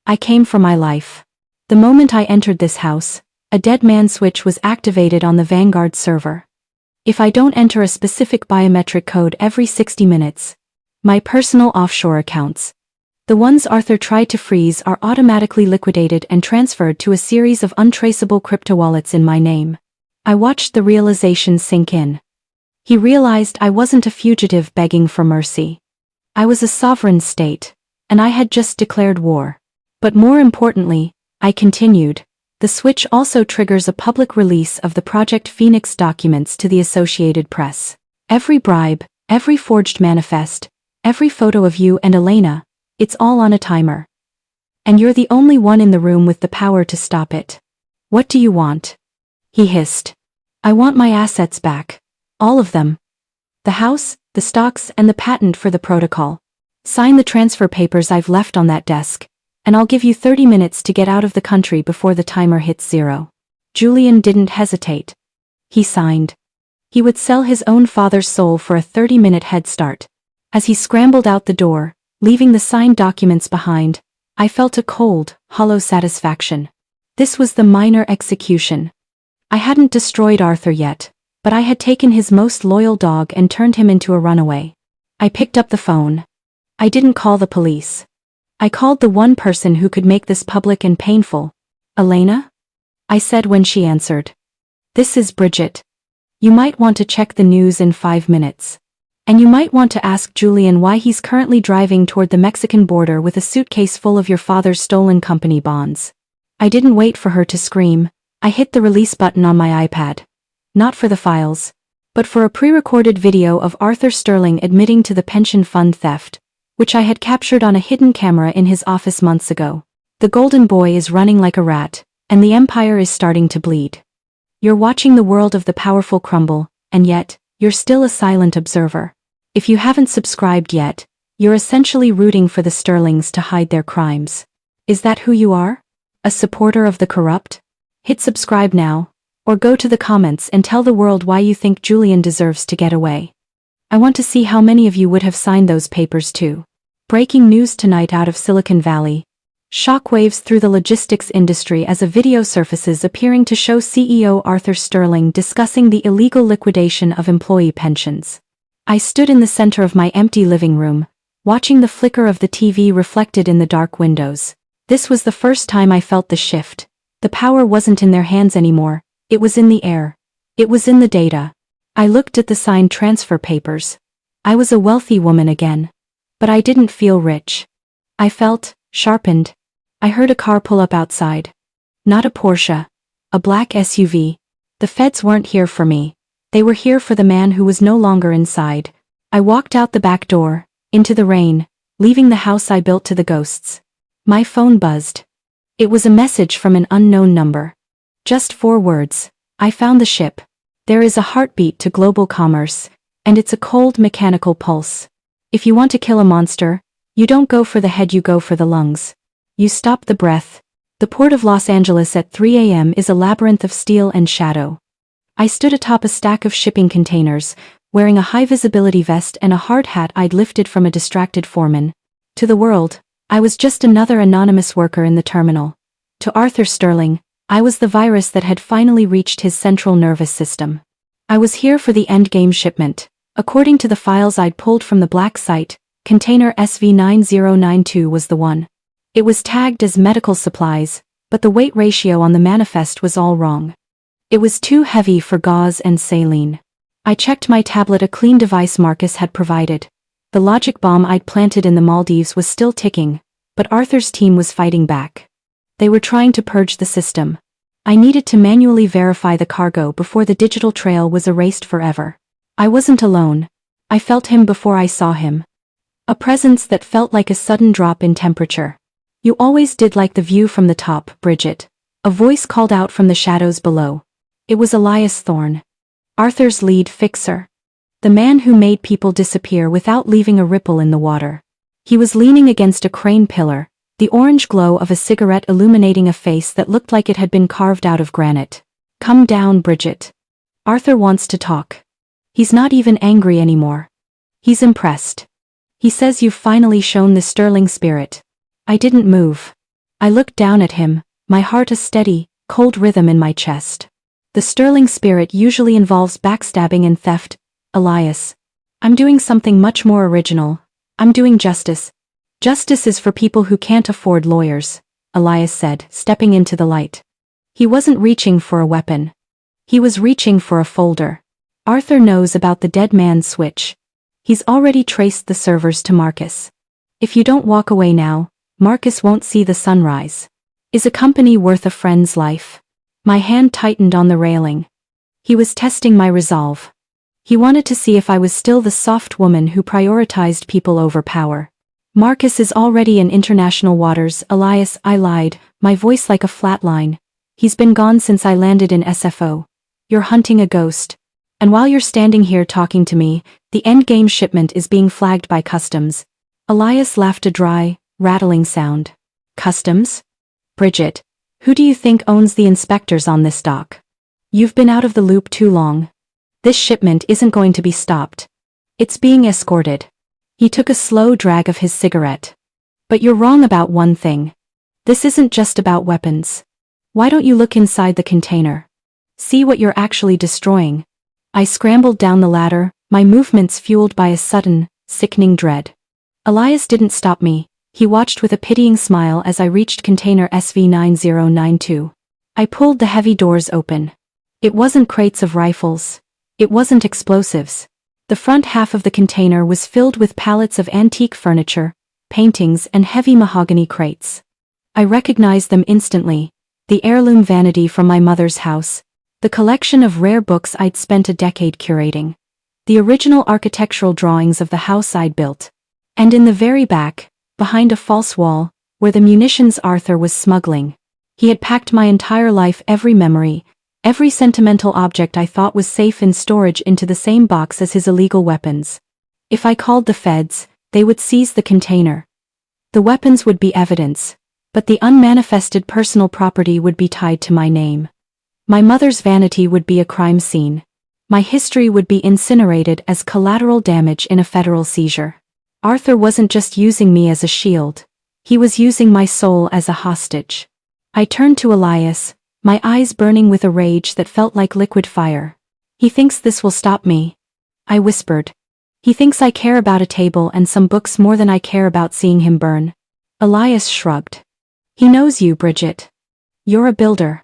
I came for my life. The moment I entered this house, a dead man switch was activated on the Vanguard server. If I don't enter a specific biometric code every 60 minutes, my personal offshore accounts, the ones Arthur tried to freeze, are automatically liquidated and transferred to a series of untraceable crypto wallets in my name. I watched the realization sink in. He realized I wasn't a fugitive begging for mercy. I was a sovereign state, and I had just declared war. But more importantly, I continued, the switch also triggers a public release of the Project Phoenix documents to the Associated Press. Every bribe, every forged manifest, every photo of you and Elena, it's all on a timer. And you're the only one in the room with the power to stop it. What do you want? He hissed. I want my assets back. All of them. The house, the stocks, and the patent for the protocol. Sign the transfer papers I've left on that desk, and I'll give you 30 minutes to get out of the country before the timer hits 0. Julian didn't hesitate. He signed. He would sell his own father's soul for a 30-minute head start. As he scrambled out the door, leaving the signed documents behind, I felt a cold, hollow satisfaction. This was the minor execution. I hadn't destroyed Arthur yet, but I had taken his most loyal dog and turned him into a runaway. I picked up the phone. I didn't call the police. I called the one person who could make this public and painful. Elena? I said when she answered. This is Bridget. You might want to check the news in 5 minutes. And you might want to ask Julian why he's currently driving toward the Mexican border with a suitcase full of your father's stolen company bonds. I didn't wait for her to scream. I hit the release button on my iPad. Not for the files, but for a pre-recorded video of Arthur Sterling admitting to the pension fund theft, which I had captured on a hidden camera in his office months ago. The golden boy is running like a rat, and the empire is starting to bleed. You're watching the world of the powerful crumble, and yet, you're still a silent observer. If you haven't subscribed yet, you're essentially rooting for the Sterlings to hide their crimes. Is that who you are? A supporter of the corrupt? Hit subscribe now, or go to the comments and tell the world why you think Julian deserves to get away. I want to see how many of you would have signed those papers too. Breaking news tonight out of Silicon Valley. Shockwaves through the logistics industry as a video surfaces appearing to show CEO Arthur Sterling discussing the illegal liquidation of employee pensions. I stood in the center of my empty living room, watching the flicker of the TV reflected in the dark windows. This was the first time I felt the shift. The power wasn't in their hands anymore, it was in the air. It was in the data. I looked at the signed transfer papers. I was a wealthy woman again. But I didn't feel rich. I felt sharpened. I heard a car pull up outside. Not a Porsche. A black SUV. The feds weren't here for me. They were here for the man who was no longer inside. I walked out the back door, into the rain, leaving the house I built to the ghosts. My phone buzzed. It was a message from an unknown number. Just 4 words. I found the ship. There is a heartbeat to global commerce, and it's a cold mechanical pulse. If you want to kill a monster, you don't go for the head, you go for the lungs. You stop the breath. The port of Los Angeles at 3 a.m. is a labyrinth of steel and shadow. I stood atop a stack of shipping containers, wearing a high-visibility vest and a hard hat I'd lifted from a distracted foreman. To the world, I was just another anonymous worker in the terminal. To Arthur Sterling, I was the virus that had finally reached his central nervous system. I was here for the endgame shipment. According to the files I'd pulled from the black site, container SV9092 was the one. It was tagged as medical supplies, but the weight ratio on the manifest was all wrong. It was too heavy for gauze and saline. I checked my tablet, a clean device Marcus had provided. The logic bomb I'd planted in the Maldives was still ticking, but Arthur's team was fighting back. They were trying to purge the system. I needed to manually verify the cargo before the digital trail was erased forever. I wasn't alone. I felt him before I saw him. A presence that felt like a sudden drop in temperature. You always did like the view from the top, Bridget. A voice called out from the shadows below. It was Elias Thorne. Arthur's lead fixer. The man who made people disappear without leaving a ripple in the water. He was leaning against a crane pillar, the orange glow of a cigarette illuminating a face that looked like it had been carved out of granite. Come down, Bridget. Arthur wants to talk. He's not even angry anymore. He's impressed. He says you've finally shown the Sterling spirit. I didn't move. I looked down at him, my heart a steady, cold rhythm in my chest. The Sterling spirit usually involves backstabbing and theft, Elias. I'm doing something much more original. I'm doing justice. Justice is for people who can't afford lawyers, Elias said, stepping into the light. He wasn't reaching for a weapon. He was reaching for a folder. Arthur knows about the dead man's switch. He's already traced the servers to Marcus. If you don't walk away now, Marcus won't see the sunrise. Is a company worth a friend's life? My hand tightened on the railing. He was testing my resolve. He wanted to see if I was still the soft woman who prioritized people over power. Marcus is already in international waters, Elias, I lied, my voice like a flat line. He's been gone since I landed in SFO. You're hunting a ghost. And while you're standing here talking to me, the endgame shipment is being flagged by customs. Elias laughed, a dry, rattling sound. Customs? Bridget, who do you think owns the inspectors on this dock? You've been out of the loop too long. This shipment isn't going to be stopped. It's being escorted. He took a slow drag of his cigarette. But you're wrong about one thing. This isn't just about weapons. Why don't you look inside the container? See what you're actually destroying. I scrambled down the ladder, my movements fueled by a sudden, sickening dread. Elias didn't stop me. He watched with a pitying smile as I reached container SV9092. I pulled the heavy doors open. It wasn't crates of rifles. It wasn't explosives. The front half of the container was filled with pallets of antique furniture, paintings and heavy mahogany crates. I recognized them instantly. The heirloom vanity from my mother's house. The collection of rare books I'd spent a decade curating. The original architectural drawings of the house I'd built. And in the very back, behind a false wall, were the munitions Arthur was smuggling. He had packed my entire life, every memory, every sentimental object I thought was safe in storage, into the same box as his illegal weapons. If I called the feds, they would seize the container. The weapons would be evidence, but the unmanifested personal property would be tied to my name. My mother's vanity would be a crime scene. My history would be incinerated as collateral damage in a federal seizure. Arthur wasn't just using me as a shield. He was using my soul as a hostage. I turned to Elias, my eyes burning with a rage that felt like liquid fire. He thinks this will stop me, I whispered. He thinks I care about a table and some books more than I care about seeing him burn. Elias shrugged. He knows you, Bridget. You're a builder.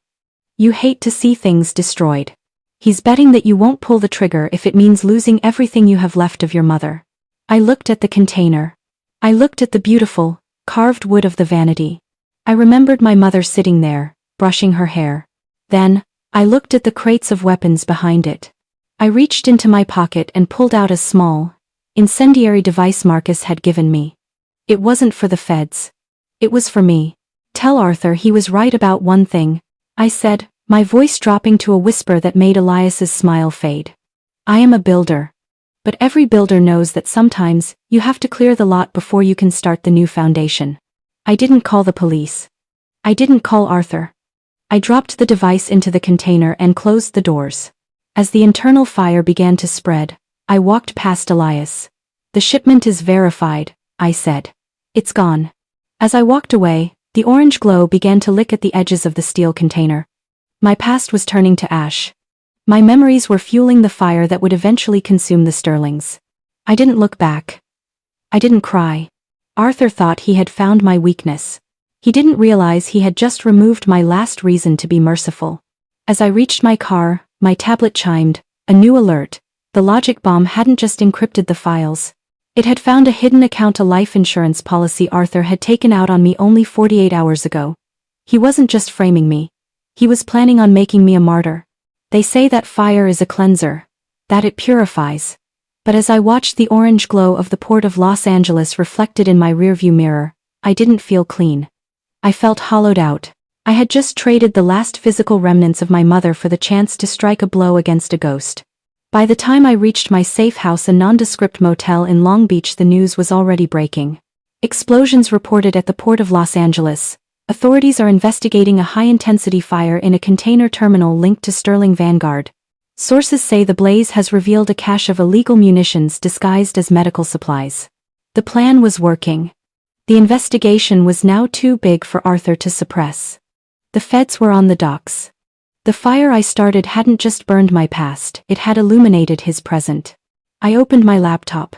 You hate to see things destroyed. He's betting that you won't pull the trigger if it means losing everything you have left of your mother. I looked at the container. I looked at the beautiful, carved wood of the vanity. I remembered my mother sitting there, brushing her hair. Then, I looked at the crates of weapons behind it. I reached into my pocket and pulled out a small, incendiary device Marcus had given me. It wasn't for the feds. It was for me. Tell Arthur he was right about one thing, I said, my voice dropping to a whisper that made Elias's smile fade. I am a builder. But every builder knows that sometimes, you have to clear the lot before you can start the new foundation. I didn't call the police. I didn't call Arthur. I dropped the device into the container and closed the doors. As the internal fire began to spread, I walked past Elias. The shipment is verified, I said. It's gone. As I walked away, the orange glow began to lick at the edges of the steel container. My past was turning to ash. My memories were fueling the fire that would eventually consume the Sterlings. I didn't look back. I didn't cry. Arthur thought he had found my weakness. He didn't realize he had just removed my last reason to be merciful. As I reached my car, my tablet chimed, a new alert. The logic bomb hadn't just encrypted the files. It had found a hidden account, a life insurance policy Arthur had taken out on me only 48 hours ago. He wasn't just framing me. He was planning on making me a martyr. They say that fire is a cleanser, that it purifies. But as I watched the orange glow of the port of Los Angeles reflected in my rearview mirror, I didn't feel clean. I felt hollowed out. I had just traded the last physical remnants of my mother for the chance to strike a blow against a ghost. By the time I reached my safe house, a nondescript motel in Long Beach, the news was already breaking. Explosions reported at the port of Los Angeles. Authorities are investigating a high-intensity fire in a container terminal linked to Sterling Vanguard. Sources say the blaze has revealed a cache of illegal munitions disguised as medical supplies. The plan was working. The investigation was now too big for Arthur to suppress. The feds were on the docks. The fire I started hadn't just burned my past, it had illuminated his present. I opened my laptop.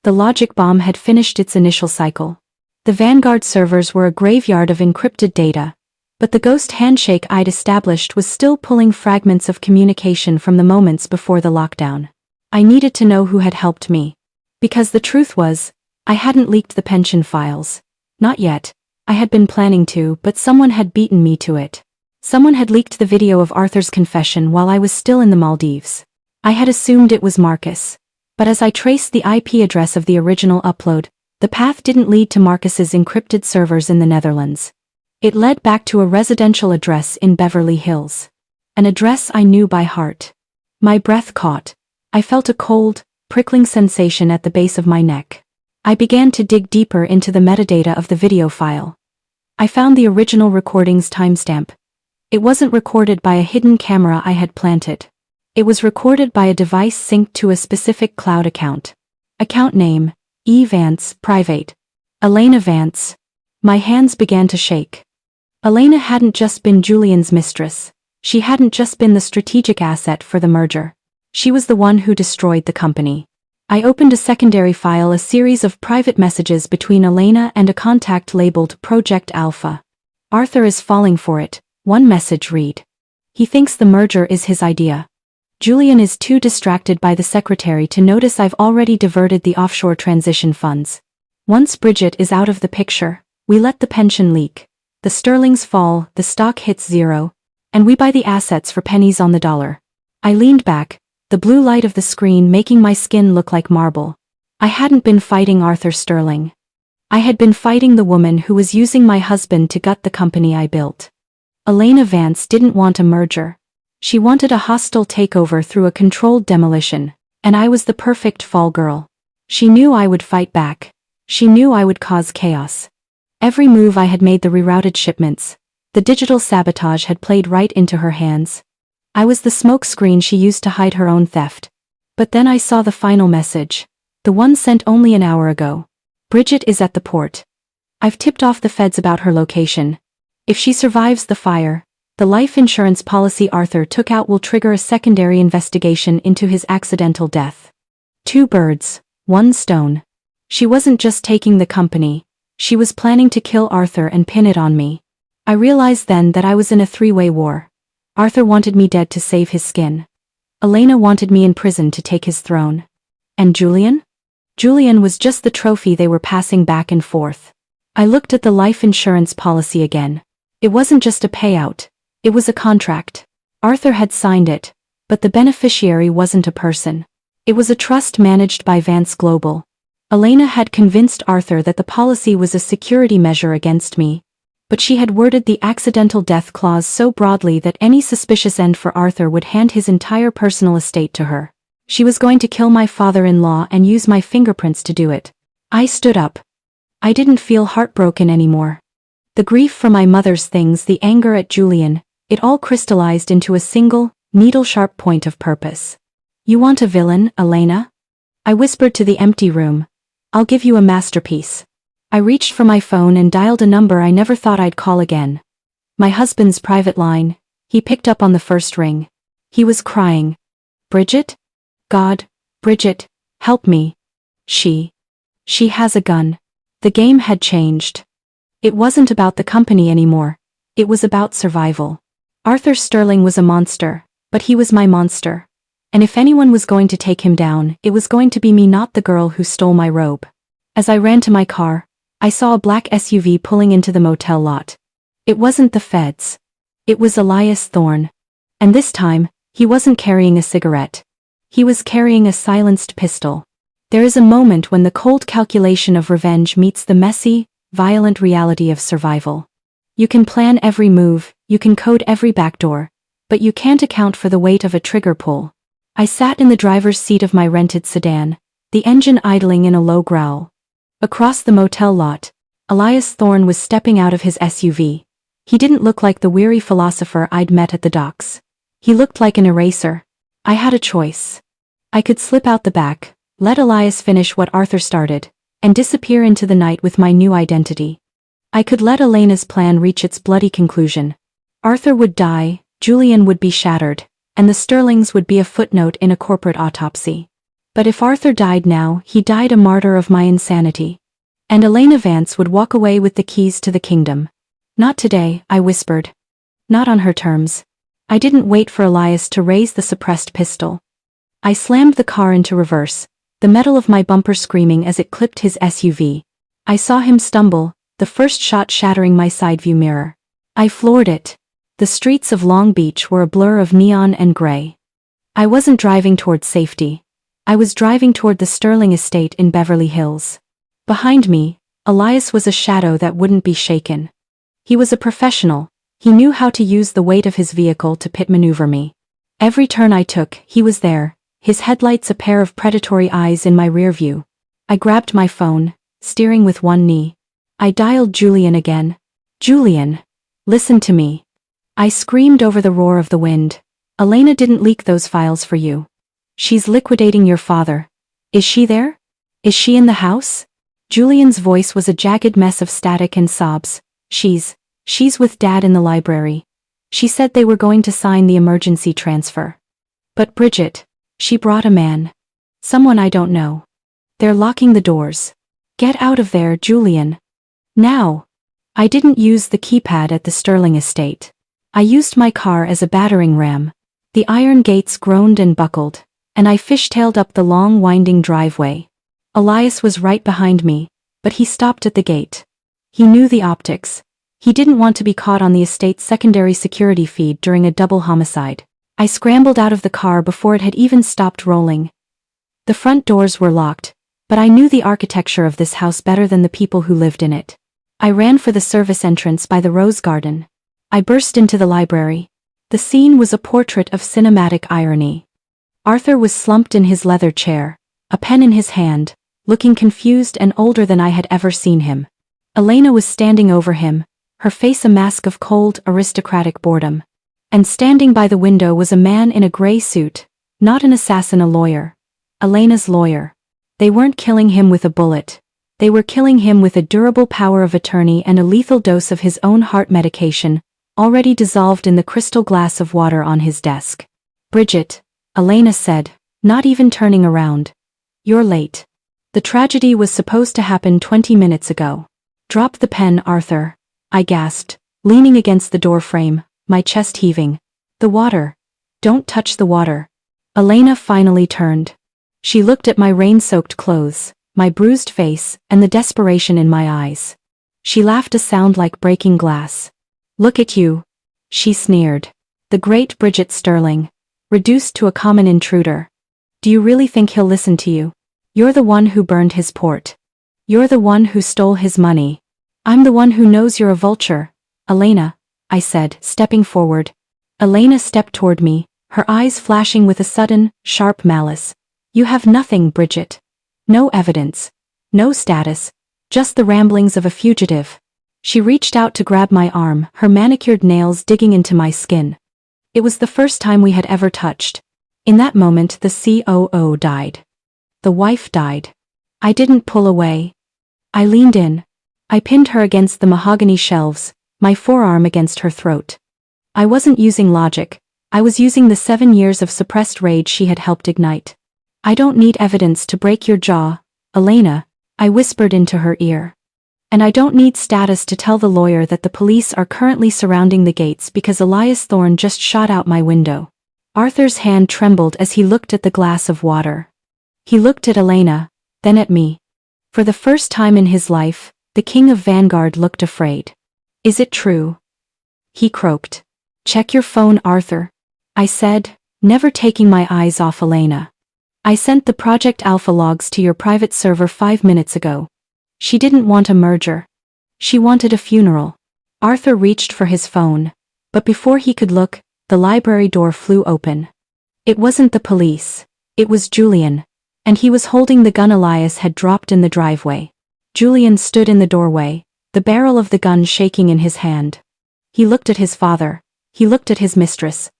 The logic bomb had finished its initial cycle. The Vanguard servers were a graveyard of encrypted data, but the ghost handshake I'd established was still pulling fragments of communication from the moments before the lockdown. I needed to know who had helped me. Because the truth was, I hadn't leaked the pension files. Not yet. I had been planning to, but someone had beaten me to it. Someone had leaked the video of Arthur's confession while I was still in the Maldives. I had assumed it was Marcus. But as I traced the IP address of the original upload, the path didn't lead to Marcus's encrypted servers in the Netherlands. It led back to a residential address in Beverly Hills. An address I knew by heart. My breath caught. I felt a cold, prickling sensation at the base of my neck. I began to dig deeper into the metadata of the video file. I found the original recording's timestamp. It wasn't recorded by a hidden camera I had planted. It was recorded by a device synced to a specific cloud account. Account name, E. Vance, private. Elena Vance. My hands began to shake. Elena hadn't just been Julian's mistress. She hadn't just been the strategic asset for the merger. She was the one who destroyed the company. I opened a secondary file, a series of private messages between Elena and a contact labeled Project Alpha. Arthur is falling for it, one message read. He thinks the merger is his idea. Julian is too distracted by the secretary to notice I've already diverted the offshore transition funds. Once Bridget is out of the picture, we let the pension leak. The sterlings fall, the stock hits zero. And we buy the assets for pennies on the dollar. I leaned back, the blue light of the screen making my skin look like marble. I hadn't been fighting Arthur Sterling. I had been fighting the woman who was using my husband to gut the company I built. Elena Vance didn't want a merger. She wanted a hostile takeover through a controlled demolition, and I was the perfect fall girl. She knew I would fight back. She knew I would cause chaos. Every move I had made, the rerouted shipments, the digital sabotage had played right into her hands. I was the smoke screen she used to hide her own theft. But then I saw the final message. The one sent only an hour ago. Bridget is at the port. I've tipped off the feds about her location. If she survives the fire, the life insurance policy Arthur took out will trigger a secondary investigation into his accidental death. 2 birds, 1 stone. She wasn't just taking the company, she was planning to kill Arthur and pin it on me. I realized then that I was in a 3-way war. Arthur wanted me dead to save his skin. Elena wanted me in prison to take his throne. And Julian? Julian was just the trophy they were passing back and forth. I looked at the life insurance policy again. It wasn't just a payout, it was a contract. Arthur had signed it, but the beneficiary wasn't a person. It was a trust managed by Vance Global. Elena had convinced Arthur that the policy was a security measure against me, but she had worded the accidental death clause so broadly that any suspicious end for Arthur would hand his entire personal estate to her. She was going to kill my father-in-law and use my fingerprints to do it. I stood up. I didn't feel heartbroken anymore. The grief for my mother's things, the anger at Julian, it all crystallized into a single, needle-sharp point of purpose. You want a villain, Elena? I whispered to the empty room. I'll give you a masterpiece. I reached for my phone and dialed a number I never thought I'd call again. My husband's private line. He picked up on the first ring. He was crying. Bridget? God, Bridget, help me. She has a gun. The game had changed. It wasn't about the company anymore. It was about survival. Arthur Sterling was a monster, but he was my monster. And if anyone was going to take him down, it was going to be me, not the girl who stole my robe. As I ran to my car, I saw a black SUV pulling into the motel lot. It wasn't the feds. It was Elias Thorne. And this time, he wasn't carrying a cigarette. He was carrying a silenced pistol. There is a moment when the cold calculation of revenge meets the messy, violent reality of survival. You can plan every move, you can code every backdoor, but you can't account for the weight of a trigger pull. I sat in the driver's seat of my rented sedan, the engine idling in a low growl. Across the motel lot, Elias Thorne was stepping out of his SUV. He didn't look like the weary philosopher I'd met at the docks. He looked like an eraser. I had a choice. I could slip out the back, let Elias finish what Arthur started, and disappear into the night with my new identity. I could let Elena's plan reach its bloody conclusion. Arthur would die, Julian would be shattered, and the Sterlings would be a footnote in a corporate autopsy. But if Arthur died now, he died a martyr of my insanity. And Elena Vance would walk away with the keys to the kingdom. Not today, I whispered. Not on her terms. I didn't wait for Elias to raise the suppressed pistol. I slammed the car into reverse, the metal of my bumper screaming as it clipped his SUV. I saw him stumble, the first shot shattering my side view mirror. I floored it. The streets of Long Beach were a blur of neon and gray. I wasn't driving toward safety. I was driving toward the Sterling estate in Beverly Hills. Behind me, Elias was a shadow that wouldn't be shaken. He was a professional. He knew how to use the weight of his vehicle to pit maneuver me. Every turn I took, he was there, his headlights a pair of predatory eyes in my rear view. I grabbed my phone, steering with one knee. I dialed Julian again. Julian, listen to me. I screamed over the roar of the wind. Elena didn't leak those files for you. She's liquidating your father. Is she there? Is she in the house? Julian's voice was a jagged mess of static and sobs. She's with Dad in the library. She said they were going to sign the emergency transfer. But Bridget, she brought a man. Someone I don't know. They're locking the doors. Get out of there, Julian. Now. I didn't use the keypad at the Sterling estate. I used my car as a battering ram. The iron gates groaned and buckled, and I fishtailed up the long winding driveway. Elias was right behind me, but he stopped at the gate. He knew the optics. He didn't want to be caught on the estate's secondary security feed during a double homicide. I scrambled out of the car before it had even stopped rolling. The front doors were locked, but I knew the architecture of this house better than the people who lived in it. I ran for the service entrance by the rose garden. I burst into the library. The scene was a portrait of cinematic irony. Arthur was slumped in his leather chair, a pen in his hand, looking confused and older than I had ever seen him. Elena was standing over him, her face a mask of cold, aristocratic boredom. And standing by the window was a man in a gray suit, not an assassin, a lawyer. Elena's lawyer. They weren't killing him with a bullet. They were killing him with a durable power of attorney and a lethal dose of his own heart medication, already dissolved in the crystal glass of water on his desk. "Bridget," Elena said, not even turning around. "You're late. The tragedy was supposed to happen 20 minutes ago." "Drop the pen, Arthur," I gasped, leaning against the door frame, my chest heaving. "The water. Don't touch the water." Elena finally turned. She looked at my rain-soaked clothes, my bruised face, and the desperation in my eyes. She laughed a sound like breaking glass. "Look at you," she sneered. "The great Bridget Sterling, reduced to a common intruder. Do you really think he'll listen to you? You're the one who burned his port. You're the one who stole his money. I'm the one who knows you're a vulture, Elena," I said, stepping forward. Elena stepped toward me, her eyes flashing with a sudden, sharp malice. "You have nothing, Bridget. No evidence. No status. Just the ramblings of a fugitive." She reached out to grab my arm, her manicured nails digging into my skin. It was the first time we had ever touched. In that moment the COO died. The wife died. I didn't pull away. I leaned in. I pinned her against the mahogany shelves, my forearm against her throat. I wasn't using logic. I was using the 7 years of suppressed rage she had helped ignite. "I don't need evidence to break your jaw, Elena," I whispered into her ear. "And I don't need status to tell the lawyer that the police are currently surrounding the gates because Elias Thorne just shot out my window." Arthur's hand trembled as he looked at the glass of water. He looked at Elena, then at me. For the first time in his life, the King of Vanguard looked afraid. "Is it true?" he croaked. "Check your phone, Arthur," I said, never taking my eyes off Elena. "I sent the Project Alpha logs to your private server 5 minutes ago." She didn't want a merger. She wanted a funeral. Arthur reached for his phone, but before he could look, the library door flew open. It wasn't the police. It was Julian, and he was holding the gun Elias had dropped in the driveway. Julian stood in the doorway, the barrel of the gun shaking in his hand. He looked at his father. He looked at his mistress.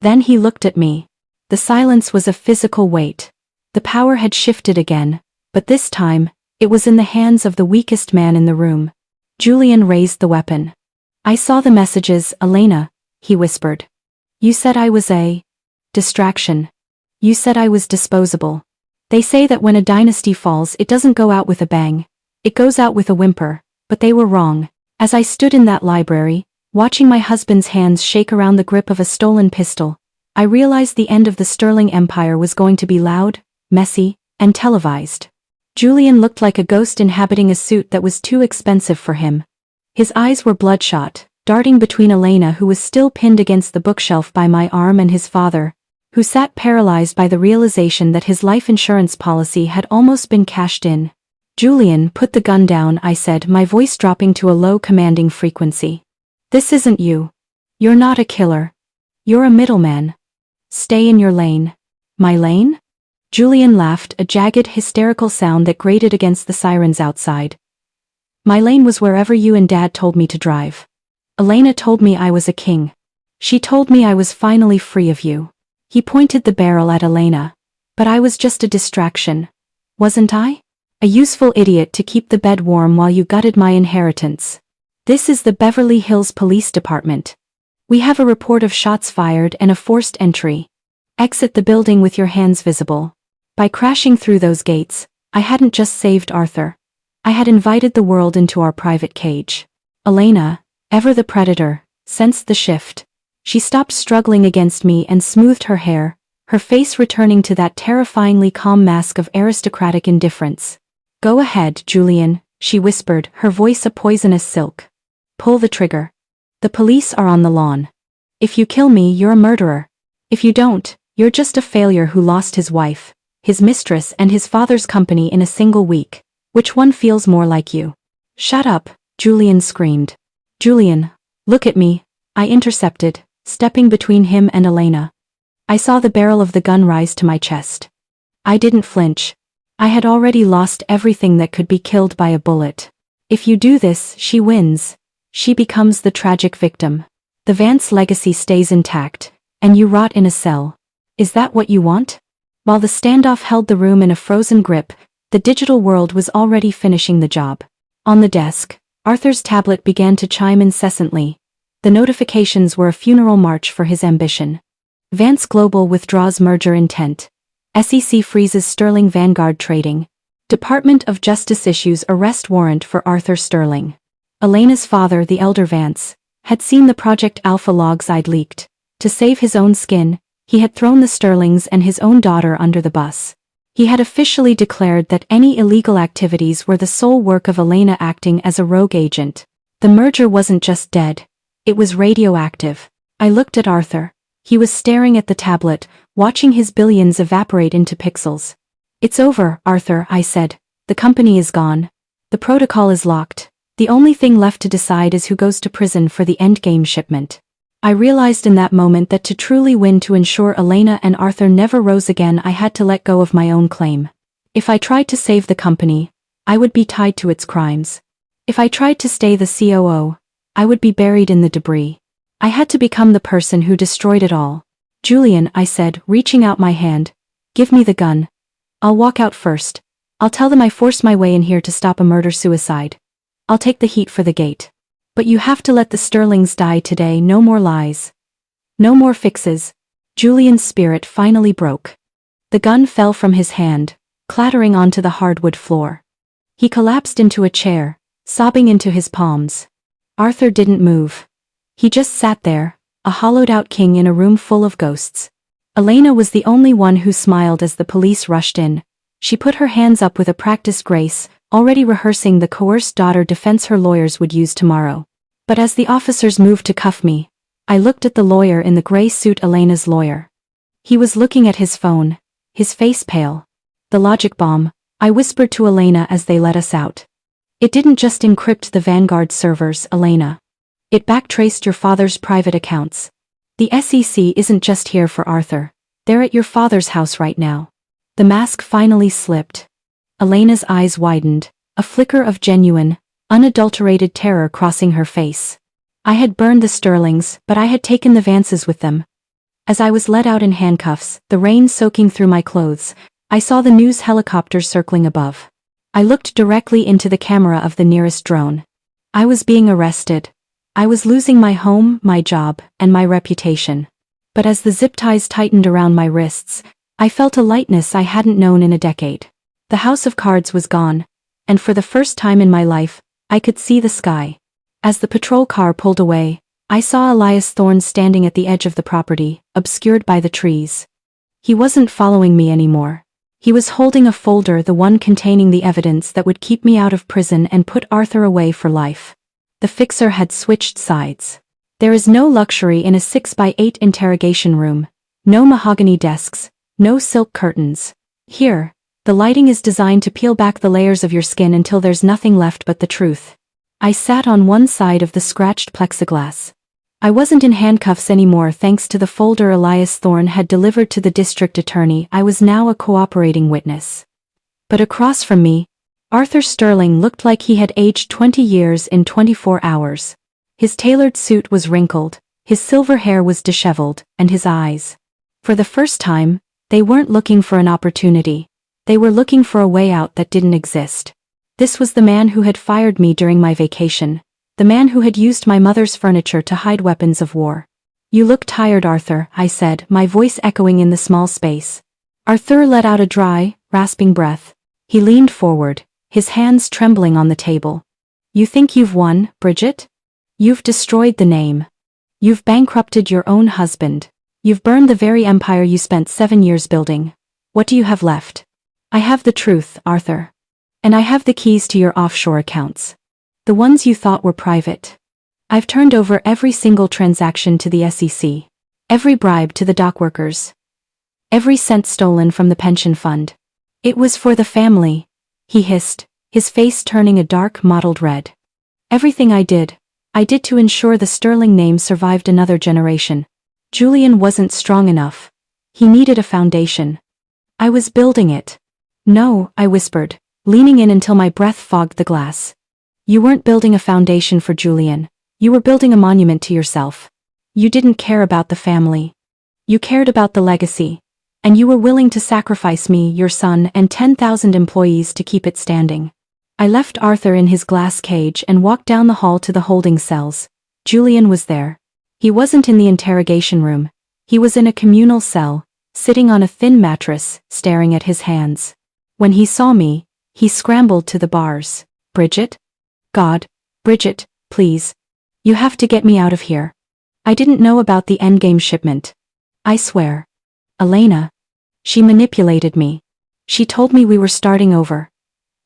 Then he looked at me. The silence was a physical weight. The power had shifted again, but this time, it was in the hands of the weakest man in the room. Julian raised the weapon. "I saw the messages, Elena," he whispered. "You said I was a distraction. You said I was disposable. They say that when a dynasty falls it doesn't go out with a bang. It goes out with a whimper, but they were wrong." As I stood in that library, watching my husband's hands shake around the grip of a stolen pistol, I realized the end of the Sterling Empire was going to be loud, messy, and televised. Julian looked like a ghost inhabiting a suit that was too expensive for him. His eyes were bloodshot, darting between Elena, who was still pinned against the bookshelf by my arm, and his father, who sat paralyzed by the realization that his life insurance policy had almost been cashed in. "Julian, put the gun down," I said, my voice dropping to a low, commanding frequency. "This isn't you. You're not a killer. You're a middleman. Stay in your lane." "My lane?" Julian laughed, a jagged, hysterical sound that grated against the sirens outside. "My lane was wherever you and Dad told me to drive. Elena told me I was a king. She told me I was finally free of you." He pointed the barrel at Elena. "But I was just a distraction. Wasn't I? A useful idiot to keep the bed warm while you gutted my inheritance. This is the Beverly Hills Police Department. We have a report of shots fired and a forced entry. Exit the building with your hands visible." By crashing through those gates, I hadn't just saved Arthur. I had invited the world into our private cage. Elena, ever the predator, sensed the shift. She stopped struggling against me and smoothed her hair, her face returning to that terrifyingly calm mask of aristocratic indifference. "Go ahead, Julian," she whispered, her voice a poisonous silk. Pull the trigger. The police are on the lawn. If you kill me, you're a murderer. If you don't, you're just a failure who lost his wife, his mistress and his father's company in a single week. Which one feels more like you? Shut up, Julian screamed. Julian, look at me, I intercepted, stepping between him and Elena. I saw the barrel of the gun rise to my chest. I didn't flinch. I had already lost everything that could be killed by a bullet. If you do this, she wins. She becomes the tragic victim. The Vance legacy stays intact, and you rot in a cell. Is that what you want? While the standoff held the room in a frozen grip, the digital world was already finishing the job. On the desk, Arthur's tablet began to chime incessantly. The notifications were a funeral march for his ambition. Vance Global withdraws merger intent. SEC freezes Sterling Vanguard trading. Department of Justice issues arrest warrant for Arthur Sterling. Elena's father, the elder Vance, had seen the Project Alpha logs I'd leaked. To save his own skin, he had thrown the Sterlings and his own daughter under the bus. He had officially declared that any illegal activities were the sole work of Elena acting as a rogue agent. The merger wasn't just dead. It was radioactive. I looked at Arthur. He was staring at the tablet, watching his billions evaporate into pixels. It's over, Arthur, I said. The company is gone. The protocol is locked. The only thing left to decide is who goes to prison for the endgame shipment. I realized in that moment that to truly win, to ensure Elena and Arthur never rose again, I had to let go of my own claim. If I tried to save the company, I would be tied to its crimes. If I tried to stay the COO, I would be buried in the debris. I had to become the person who destroyed it all. Julian, I said, reaching out my hand, give me the gun. I'll walk out first. I'll tell them I forced my way in here to stop a murder-suicide. I'll take the heat for the gate. But you have to let the Sterlings die today. No more lies. No more fixes. Julian's spirit finally broke. The gun fell from his hand, clattering onto the hardwood floor. He collapsed into a chair, sobbing into his palms. Arthur didn't move. He just sat there, a hollowed-out king in a room full of ghosts. Elena was the only one who smiled as the police rushed in. She put her hands up with a practiced grace, already rehearsing the coerced daughter defense her lawyers would use tomorrow. But as the officers moved to cuff me, I looked at the lawyer in the gray suit, Elena's lawyer. He was looking at his phone, his face pale. The logic bomb, I whispered to Elena as they let us out. It didn't just encrypt the Vanguard servers, Elena. It backtraced your father's private accounts. The SEC isn't just here for Arthur. They're at your father's house right now. The mask finally slipped. Elena's eyes widened, a flicker of genuine, unadulterated terror crossing her face. I had burned the Sterlings, but I had taken the Vances with them. As I was led out in handcuffs, the rain soaking through my clothes, I saw the news helicopter circling above. I looked directly into the camera of the nearest drone. I was being arrested. I was losing my home, my job, and my reputation. But as the zip ties tightened around my wrists, I felt a lightness I hadn't known in a decade. The house of cards was gone, and for the first time in my life, I could see the sky. As the patrol car pulled away, I saw Elias Thorne standing at the edge of the property, obscured by the trees. He wasn't following me anymore. He was holding a folder, the one containing the evidence that would keep me out of prison and put Arthur away for life. The fixer had switched sides. There is no luxury in a 6x8 interrogation room, no mahogany desks, no silk curtains. Here, the lighting is designed to peel back the layers of your skin until there's nothing left but the truth. I sat on one side of the scratched plexiglass. I wasn't in handcuffs anymore thanks to the folder Elias Thorne had delivered to the district attorney. I was now a cooperating witness. But across from me, Arthur Sterling looked like he had aged 20 years in 24 hours. His tailored suit was wrinkled, his silver hair was disheveled, and his eyes. For the first time, they weren't looking for an opportunity. They were looking for a way out that didn't exist. This was the man who had fired me during my vacation, the man who had used my mother's furniture to hide weapons of war. You look tired, Arthur, I said, my voice echoing in the small space. Arthur let out a dry, rasping breath. He leaned forward, his hands trembling on the table. You think you've won, Bridget? You've destroyed the name. You've bankrupted your own husband. You've burned the very empire you spent 7 years building. What do you have left? I have the truth, Arthur. And I have the keys to your offshore accounts. The ones you thought were private. I've turned over every single transaction to the SEC. Every bribe to the dockworkers. Every cent stolen from the pension fund. It was for the family, he hissed, his face turning a dark mottled red. Everything I did to ensure the Sterling name survived another generation. Julian wasn't strong enough. He needed a foundation. I was building it. No, I whispered, leaning in until my breath fogged the glass. You weren't building a foundation for Julian. You were building a monument to yourself. You didn't care about the family. You cared about the legacy. And you were willing to sacrifice me, your son, and 10,000 employees to keep it standing. I left Arthur in his glass cage and walked down the hall to the holding cells. Julian was there. He wasn't in the interrogation room. He was in a communal cell, sitting on a thin mattress, staring at his hands. When he saw me, he scrambled to the bars. Bridget? God, Bridget, please. You have to get me out of here. I didn't know about the endgame shipment. I swear. Elena. She manipulated me. She told me we were starting over.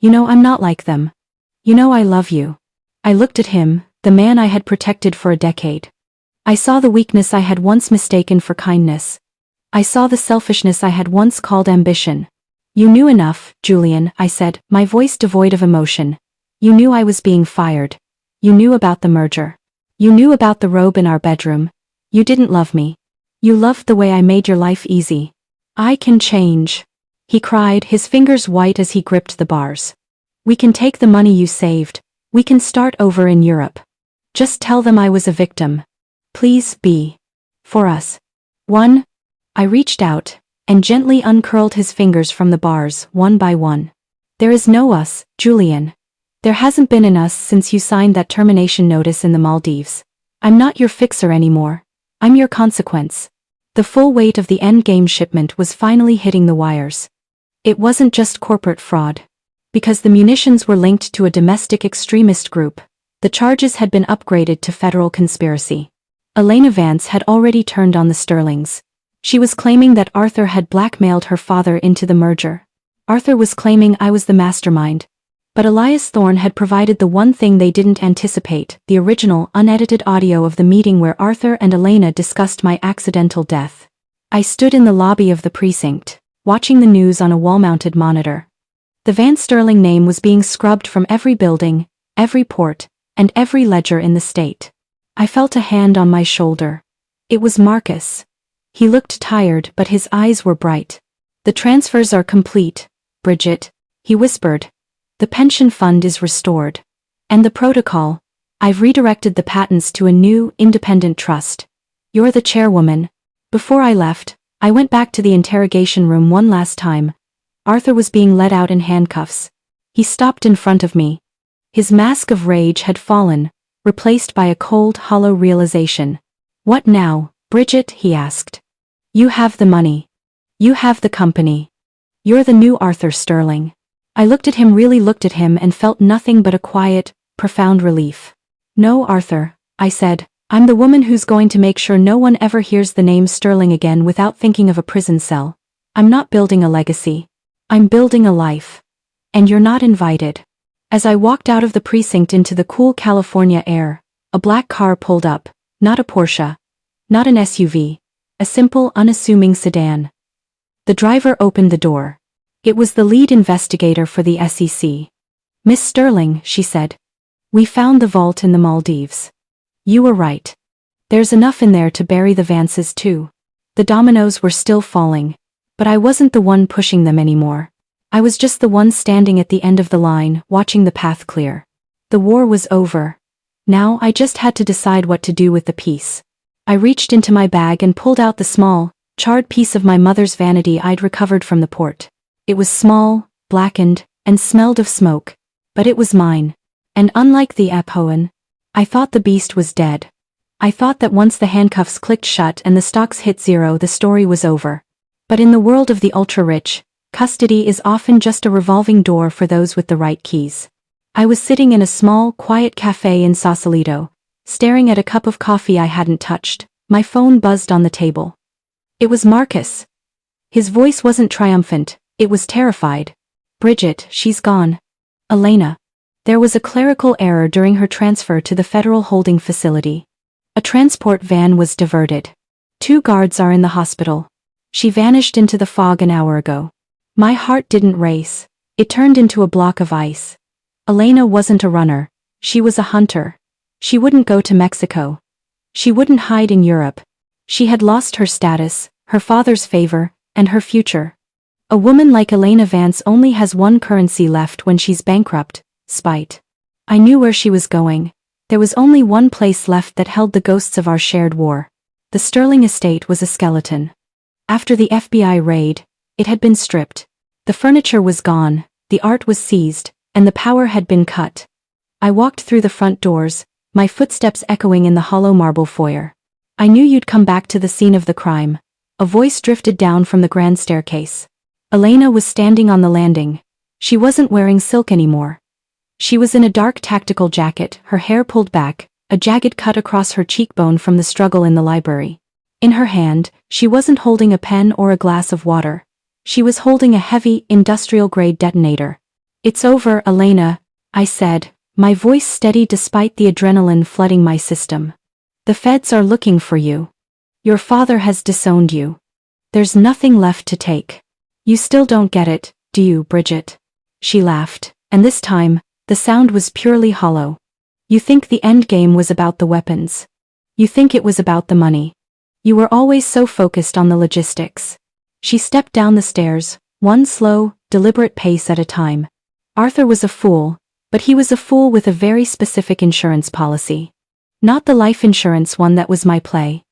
You know I'm not like them. You know I love you. I looked at him, the man I had protected for a decade. I saw the weakness I had once mistaken for kindness. I saw the selfishness I had once called ambition. You knew enough, Julian, I said, my voice devoid of emotion. You knew I was being fired. You knew about the merger. You knew about the robe in our bedroom. You didn't love me. You loved the way I made your life easy. I can change. He cried, his fingers white as he gripped the bars. We can take the money you saved. We can start over in Europe. Just tell them I was a victim. Please be. For us. One. I reached out, and gently uncurled his fingers from the bars, one by one. There is no us, Julian. There hasn't been an us since you signed that termination notice in the Maldives. I'm not your fixer anymore. I'm your consequence. The full weight of the endgame shipment was finally hitting the wires. It wasn't just corporate fraud. Because the munitions were linked to a domestic extremist group, the charges had been upgraded to federal conspiracy. Elena Vance had already turned on the Sterlings. She was claiming that Arthur had blackmailed her father into the merger. Arthur was claiming I was the mastermind. But Elias Thorne had provided the one thing they didn't anticipate, the original, unedited audio of the meeting where Arthur and Elena discussed my accidental death. I stood in the lobby of the precinct, watching the news on a wall-mounted monitor. The Van Sterling name was being scrubbed from every building, every port, and every ledger in the state. I felt a hand on my shoulder. It was Marcus. He looked tired, but his eyes were bright. The transfers are complete, Bridget, he whispered. The pension fund is restored. And the protocol, I've redirected the patents to a new, independent trust. You're the chairwoman. Before I left, I went back to the interrogation room one last time. Arthur was being led out in handcuffs. He stopped in front of me. His mask of rage had fallen, replaced by a cold, hollow realization. What now, Bridget? He asked. You have the money. You have the company. You're the new Arthur Sterling. I looked at him, really looked at him, and felt nothing but a quiet, profound relief. No, Arthur, I said, I'm the woman who's going to make sure no one ever hears the name Sterling again without thinking of a prison cell. I'm not building a legacy. I'm building a life. And you're not invited. As I walked out of the precinct into the cool California air, a black car pulled up, not a Porsche, not an SUV, a simple, unassuming sedan. The driver opened the door. It was the lead investigator for the SEC. Miss Sterling, she said. We found the vault in the Maldives. You were right. There's enough in there to bury the Vances too. The dominoes were still falling. But I wasn't the one pushing them anymore. I was just the one standing at the end of the line, watching the path clear. The war was over. Now I just had to decide what to do with the piece. I reached into my bag and pulled out the small, charred piece of my mother's vanity I'd recovered from the port. It was small, blackened, and smelled of smoke. But it was mine. And unlike the Apoan, I thought the beast was dead. I thought that once the handcuffs clicked shut and the stocks hit zero, the story was over. But in the world of the ultra-rich, custody is often just a revolving door for those with the right keys. I was sitting in a small, quiet cafe in Sausalito, staring at a cup of coffee I hadn't touched. My phone buzzed on the table. It was Marcus. His voice wasn't triumphant, it was terrified. Bridget, she's gone. Elena. There was a clerical error during her transfer to the federal holding facility. A transport van was diverted. 2 guards are in the hospital. She vanished into the fog an hour ago. My heart didn't race. It turned into a block of ice. Elena wasn't a runner. She was a hunter. She wouldn't go to Mexico. She wouldn't hide in Europe. She had lost her status, her father's favor, and her future. A woman like Elena Vance only has one currency left when she's bankrupt: spite. I knew where she was going. There was only one place left that held the ghosts of our shared war. The Sterling estate was a skeleton. After the FBI raid, it had been stripped. The furniture was gone, the art was seized, and the power had been cut. I walked through the front doors, my footsteps echoing in the hollow marble foyer. I knew you'd come back to the scene of the crime. A voice drifted down from the grand staircase. Elena was standing on the landing. She wasn't wearing silk anymore. She was in a dark tactical jacket, her hair pulled back, a jagged cut across her cheekbone from the struggle in the library. In her hand, she wasn't holding a pen or a glass of water. She was holding a heavy, industrial-grade detonator. "It's over, Elena," I said, my voice steady despite the adrenaline flooding my system. "The feds are looking for you. Your father has disowned you. There's nothing left to take. You still don't get it, do you, Bridget?" She laughed, and this time, the sound was purely hollow. "You think the endgame was about the weapons. You think it was about the money. You were always so focused on the logistics." She stepped down the stairs, one slow, deliberate pace at a time. Arthur was a fool, but he was a fool with a very specific insurance policy. Not the life insurance one that was my play.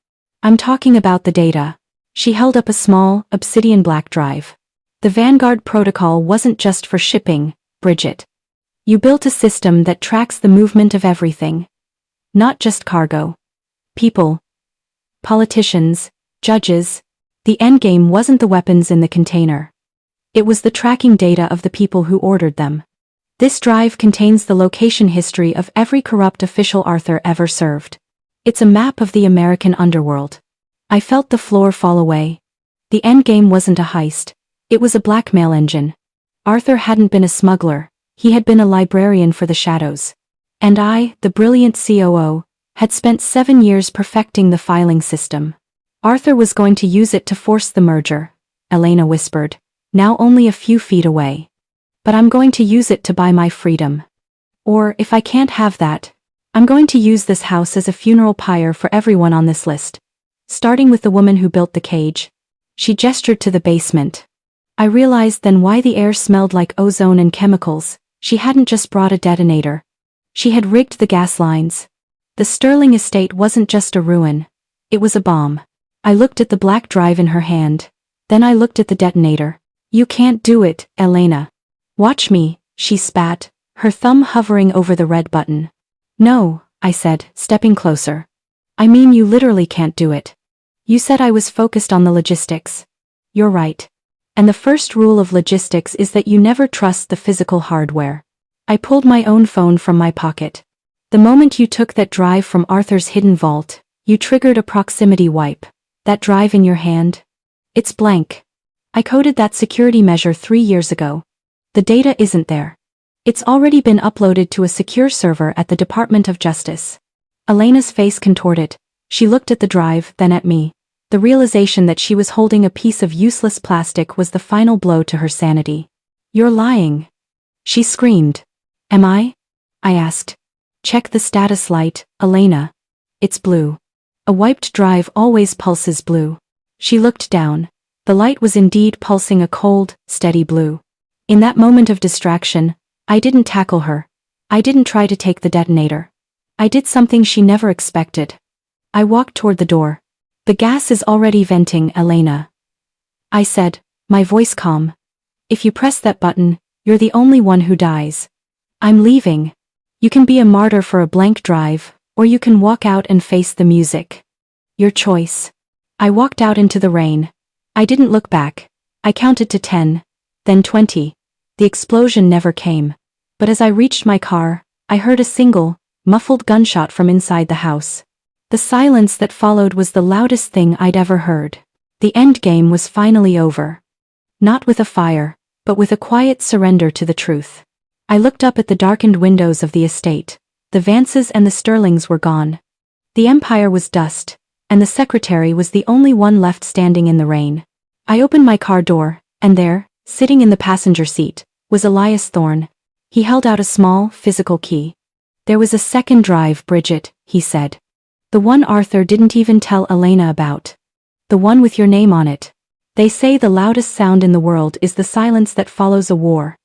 I'm talking about the data. She held up a small, obsidian black drive. "The Vanguard protocol wasn't just for shipping, Bridget. You built a system that tracks the movement of everything. Not just cargo. People. Politicians, judges. The endgame wasn't the weapons in the container. It was the tracking data of the people who ordered them. This drive contains the location history of every corrupt official Arthur ever served. It's a map of the American underworld." I felt the floor fall away. The endgame wasn't a heist. It was a blackmail engine. Arthur hadn't been a smuggler. He had been a librarian for the shadows. And I, the brilliant COO, had spent 7 years perfecting the filing system. Arthur was going to use it to force the merger, Elena whispered, now only a few feet away. "But I'm going to use it to buy my freedom. Or, if I can't have that, I'm going to use this house as a funeral pyre for everyone on this list. Starting with the woman who built the cage." She gestured to the basement. I realized then why the air smelled like ozone and chemicals. She hadn't just brought a detonator. She had rigged the gas lines. The Sterling estate wasn't just a ruin. It was a bomb. I looked at the black drive in her hand. Then I looked at the detonator. "You can't do it, Elena. Watch me," she spat, her thumb hovering over the red button. "No," I said, stepping closer. "I mean you literally can't do it. You said I was focused on the logistics. You're right. And the first rule of logistics is that you never trust the physical hardware." I pulled my own phone from my pocket. "The moment you took that drive from Arthur's hidden vault, you triggered a proximity wipe. That drive in your hand? It's blank. I coded that security measure 3 years ago. The data isn't there. It's already been uploaded to a secure server at the Department of Justice." Elena's face contorted. She looked at the drive, then at me. The realization that she was holding a piece of useless plastic was the final blow to her sanity. "You're lying," she screamed. "Am I?" I asked. "Check the status light, Elena. It's blue. A wiped drive always pulses blue." She looked down. The light was indeed pulsing a cold, steady blue. In that moment of distraction, I didn't tackle her. I didn't try to take the detonator. I did something she never expected. I walked toward the door. "The gas is already venting, Elena," I said, my voice calm. "If you press that button, you're the only one who dies. I'm leaving. You can be a martyr for a blank drive, or you can walk out and face the music. Your choice." I walked out into the rain. I didn't look back. I counted to 10, then 20. The explosion never came. But as I reached my car, I heard a single, muffled gunshot from inside the house. The silence that followed was the loudest thing I'd ever heard. The endgame was finally over. Not with a fire, but with a quiet surrender to the truth. I looked up at the darkened windows of the estate. The Vances and the Sterlings were gone. The empire was dust, and the secretary was the only one left standing in the rain. I opened my car door, and there, sitting in the passenger seat, was Elias Thorne. He held out a small, physical key. "There was a second drive, Bridget," he said. "The one Arthur didn't even tell Elena about. The one with your name on it. They say the loudest sound in the world is the silence that follows a war.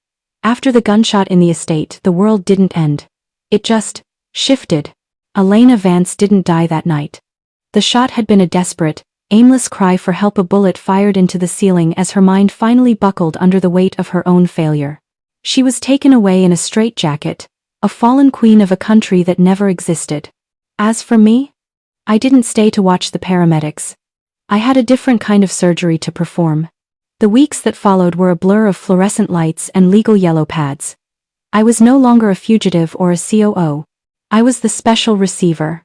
After the gunshot in the estate, the world didn't end. It just shifted. Elena Vance didn't die that night. The shot had been a desperate, aimless cry for help, a bullet fired into the ceiling as her mind finally buckled under the weight of her own failure. She was taken away in a straitjacket, a fallen queen of a country that never existed. As for me, I didn't stay to watch the paramedics. I had a different kind of surgery to perform. The weeks that followed were a blur of fluorescent lights and legal yellow pads. I was no longer a fugitive or a COO. I was the special receiver.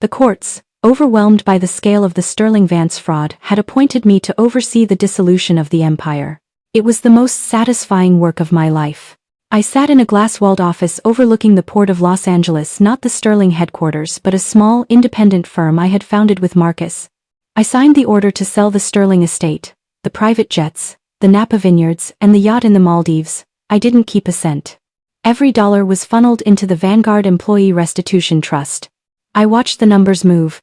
The courts, overwhelmed by the scale of the Sterling Vance fraud, had appointed me to oversee the dissolution of the empire. It was the most satisfying work of my life. I sat in a glass-walled office overlooking the port of Los Angeles, not the Sterling headquarters but a small, independent firm I had founded with Marcus. I signed the order to sell the Sterling estate, the private jets, the Napa vineyards, and the yacht in the Maldives. I didn't keep a cent. Every dollar was funneled into the Vanguard Employee Restitution Trust. I watched the numbers move.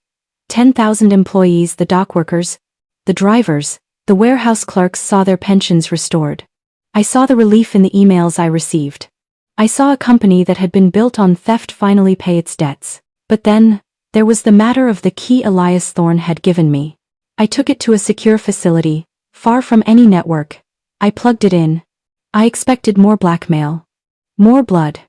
10,000 employees, the dockworkers, the drivers, the warehouse clerks saw their pensions restored. I saw the relief in the emails I received. I saw a company that had been built on theft finally pay its debts. But then, there was the matter of the key Elias Thorne had given me. I took it to a secure facility, far from any network. I plugged it in. I expected more blackmail. More blood.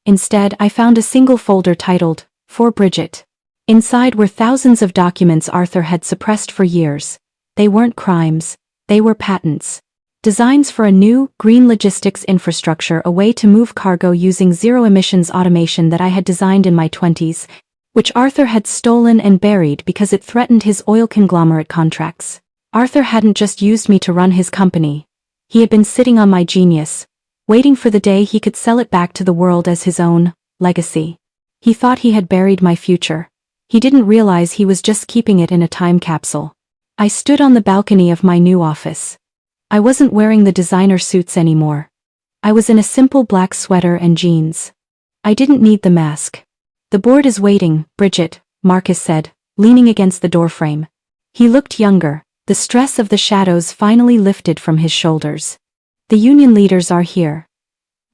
Instead, I found a single folder titled, "For Bridget." Inside were thousands of documents Arthur had suppressed for years. They weren't crimes, they were patents. Designs for a new, green logistics infrastructure, a way to move cargo using zero-emissions automation that I had designed in my 20s, which Arthur had stolen and buried because it threatened his oil conglomerate contracts. Arthur hadn't just used me to run his company. He had been sitting on my genius, waiting for the day he could sell it back to the world as his own legacy. He thought he had buried my future. He didn't realize he was just keeping it in a time capsule. I stood on the balcony of my new office. I wasn't wearing the designer suits anymore. I was in a simple black sweater and jeans. I didn't need the mask. "The board is waiting, Bridget," Marcus said, leaning against the doorframe. He looked younger. The stress of the shadows finally lifted from his shoulders. "The union leaders are here.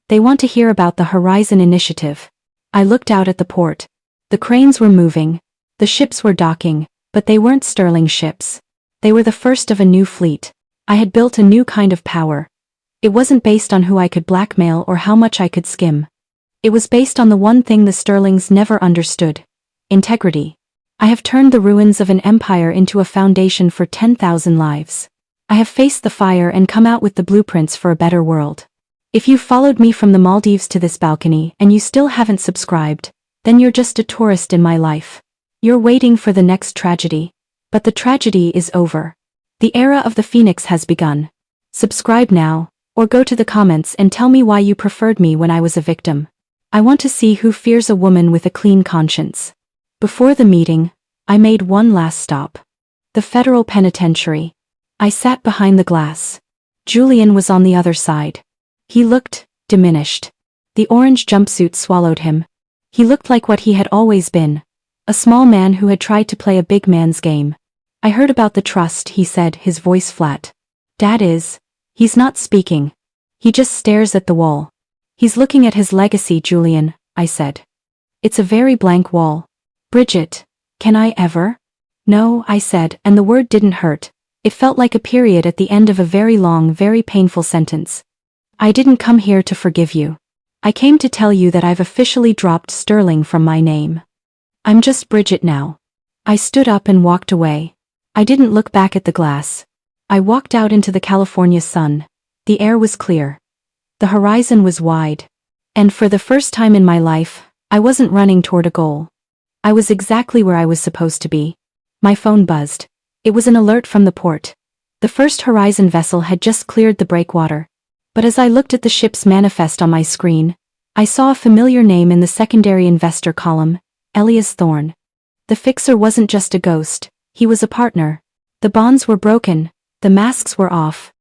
They want to hear about the Horizon Initiative." I looked out at the port. The cranes were moving. The ships were docking, but they weren't Sterling ships. They were the first of a new fleet. I had built a new kind of power. It wasn't based on who I could blackmail or how much I could skim. It was based on the one thing the Sterlings never understood: integrity. I have turned the ruins of an empire into a foundation for 10,000 lives. I have faced the fire and come out with the blueprints for a better world. If you followed me from the Maldives to this balcony and you still haven't subscribed, then you're just a tourist in my life. You're waiting for the next tragedy. But the tragedy is over. The era of the Phoenix has begun. Subscribe now, or go to the comments and tell me why you preferred me when I was a victim. I want to see who fears a woman with a clean conscience. Before the meeting, I made one last stop. The federal penitentiary. I sat behind the glass. Julian was on the other side. He looked diminished. The orange jumpsuit swallowed him. He looked like what he had always been, a small man who had tried to play a big man's game. "I heard about the trust," he said, his voice flat. "Dad is. He's not speaking. He just stares at the wall." "He's looking at his legacy, Julian," I said. "It's a very blank wall." "Bridget, can I ever?" "No," I said, and the word didn't hurt. It felt like a period at the end of a very long, very painful sentence. "I didn't come here to forgive you. I came to tell you that I've officially dropped Sterling from my name. I'm just Bridget now." I stood up and walked away. I didn't look back at the glass. I walked out into the California sun. The air was clear. The horizon was wide. And for the first time in my life, I wasn't running toward a goal. I was exactly where I was supposed to be. My phone buzzed. It was an alert from the port. The first Horizon vessel had just cleared the breakwater. But as I looked at the ship's manifest on my screen, I saw a familiar name in the secondary investor column, Elias Thorne. The fixer wasn't just a ghost, he was a partner. The bonds were broken, the masks were off,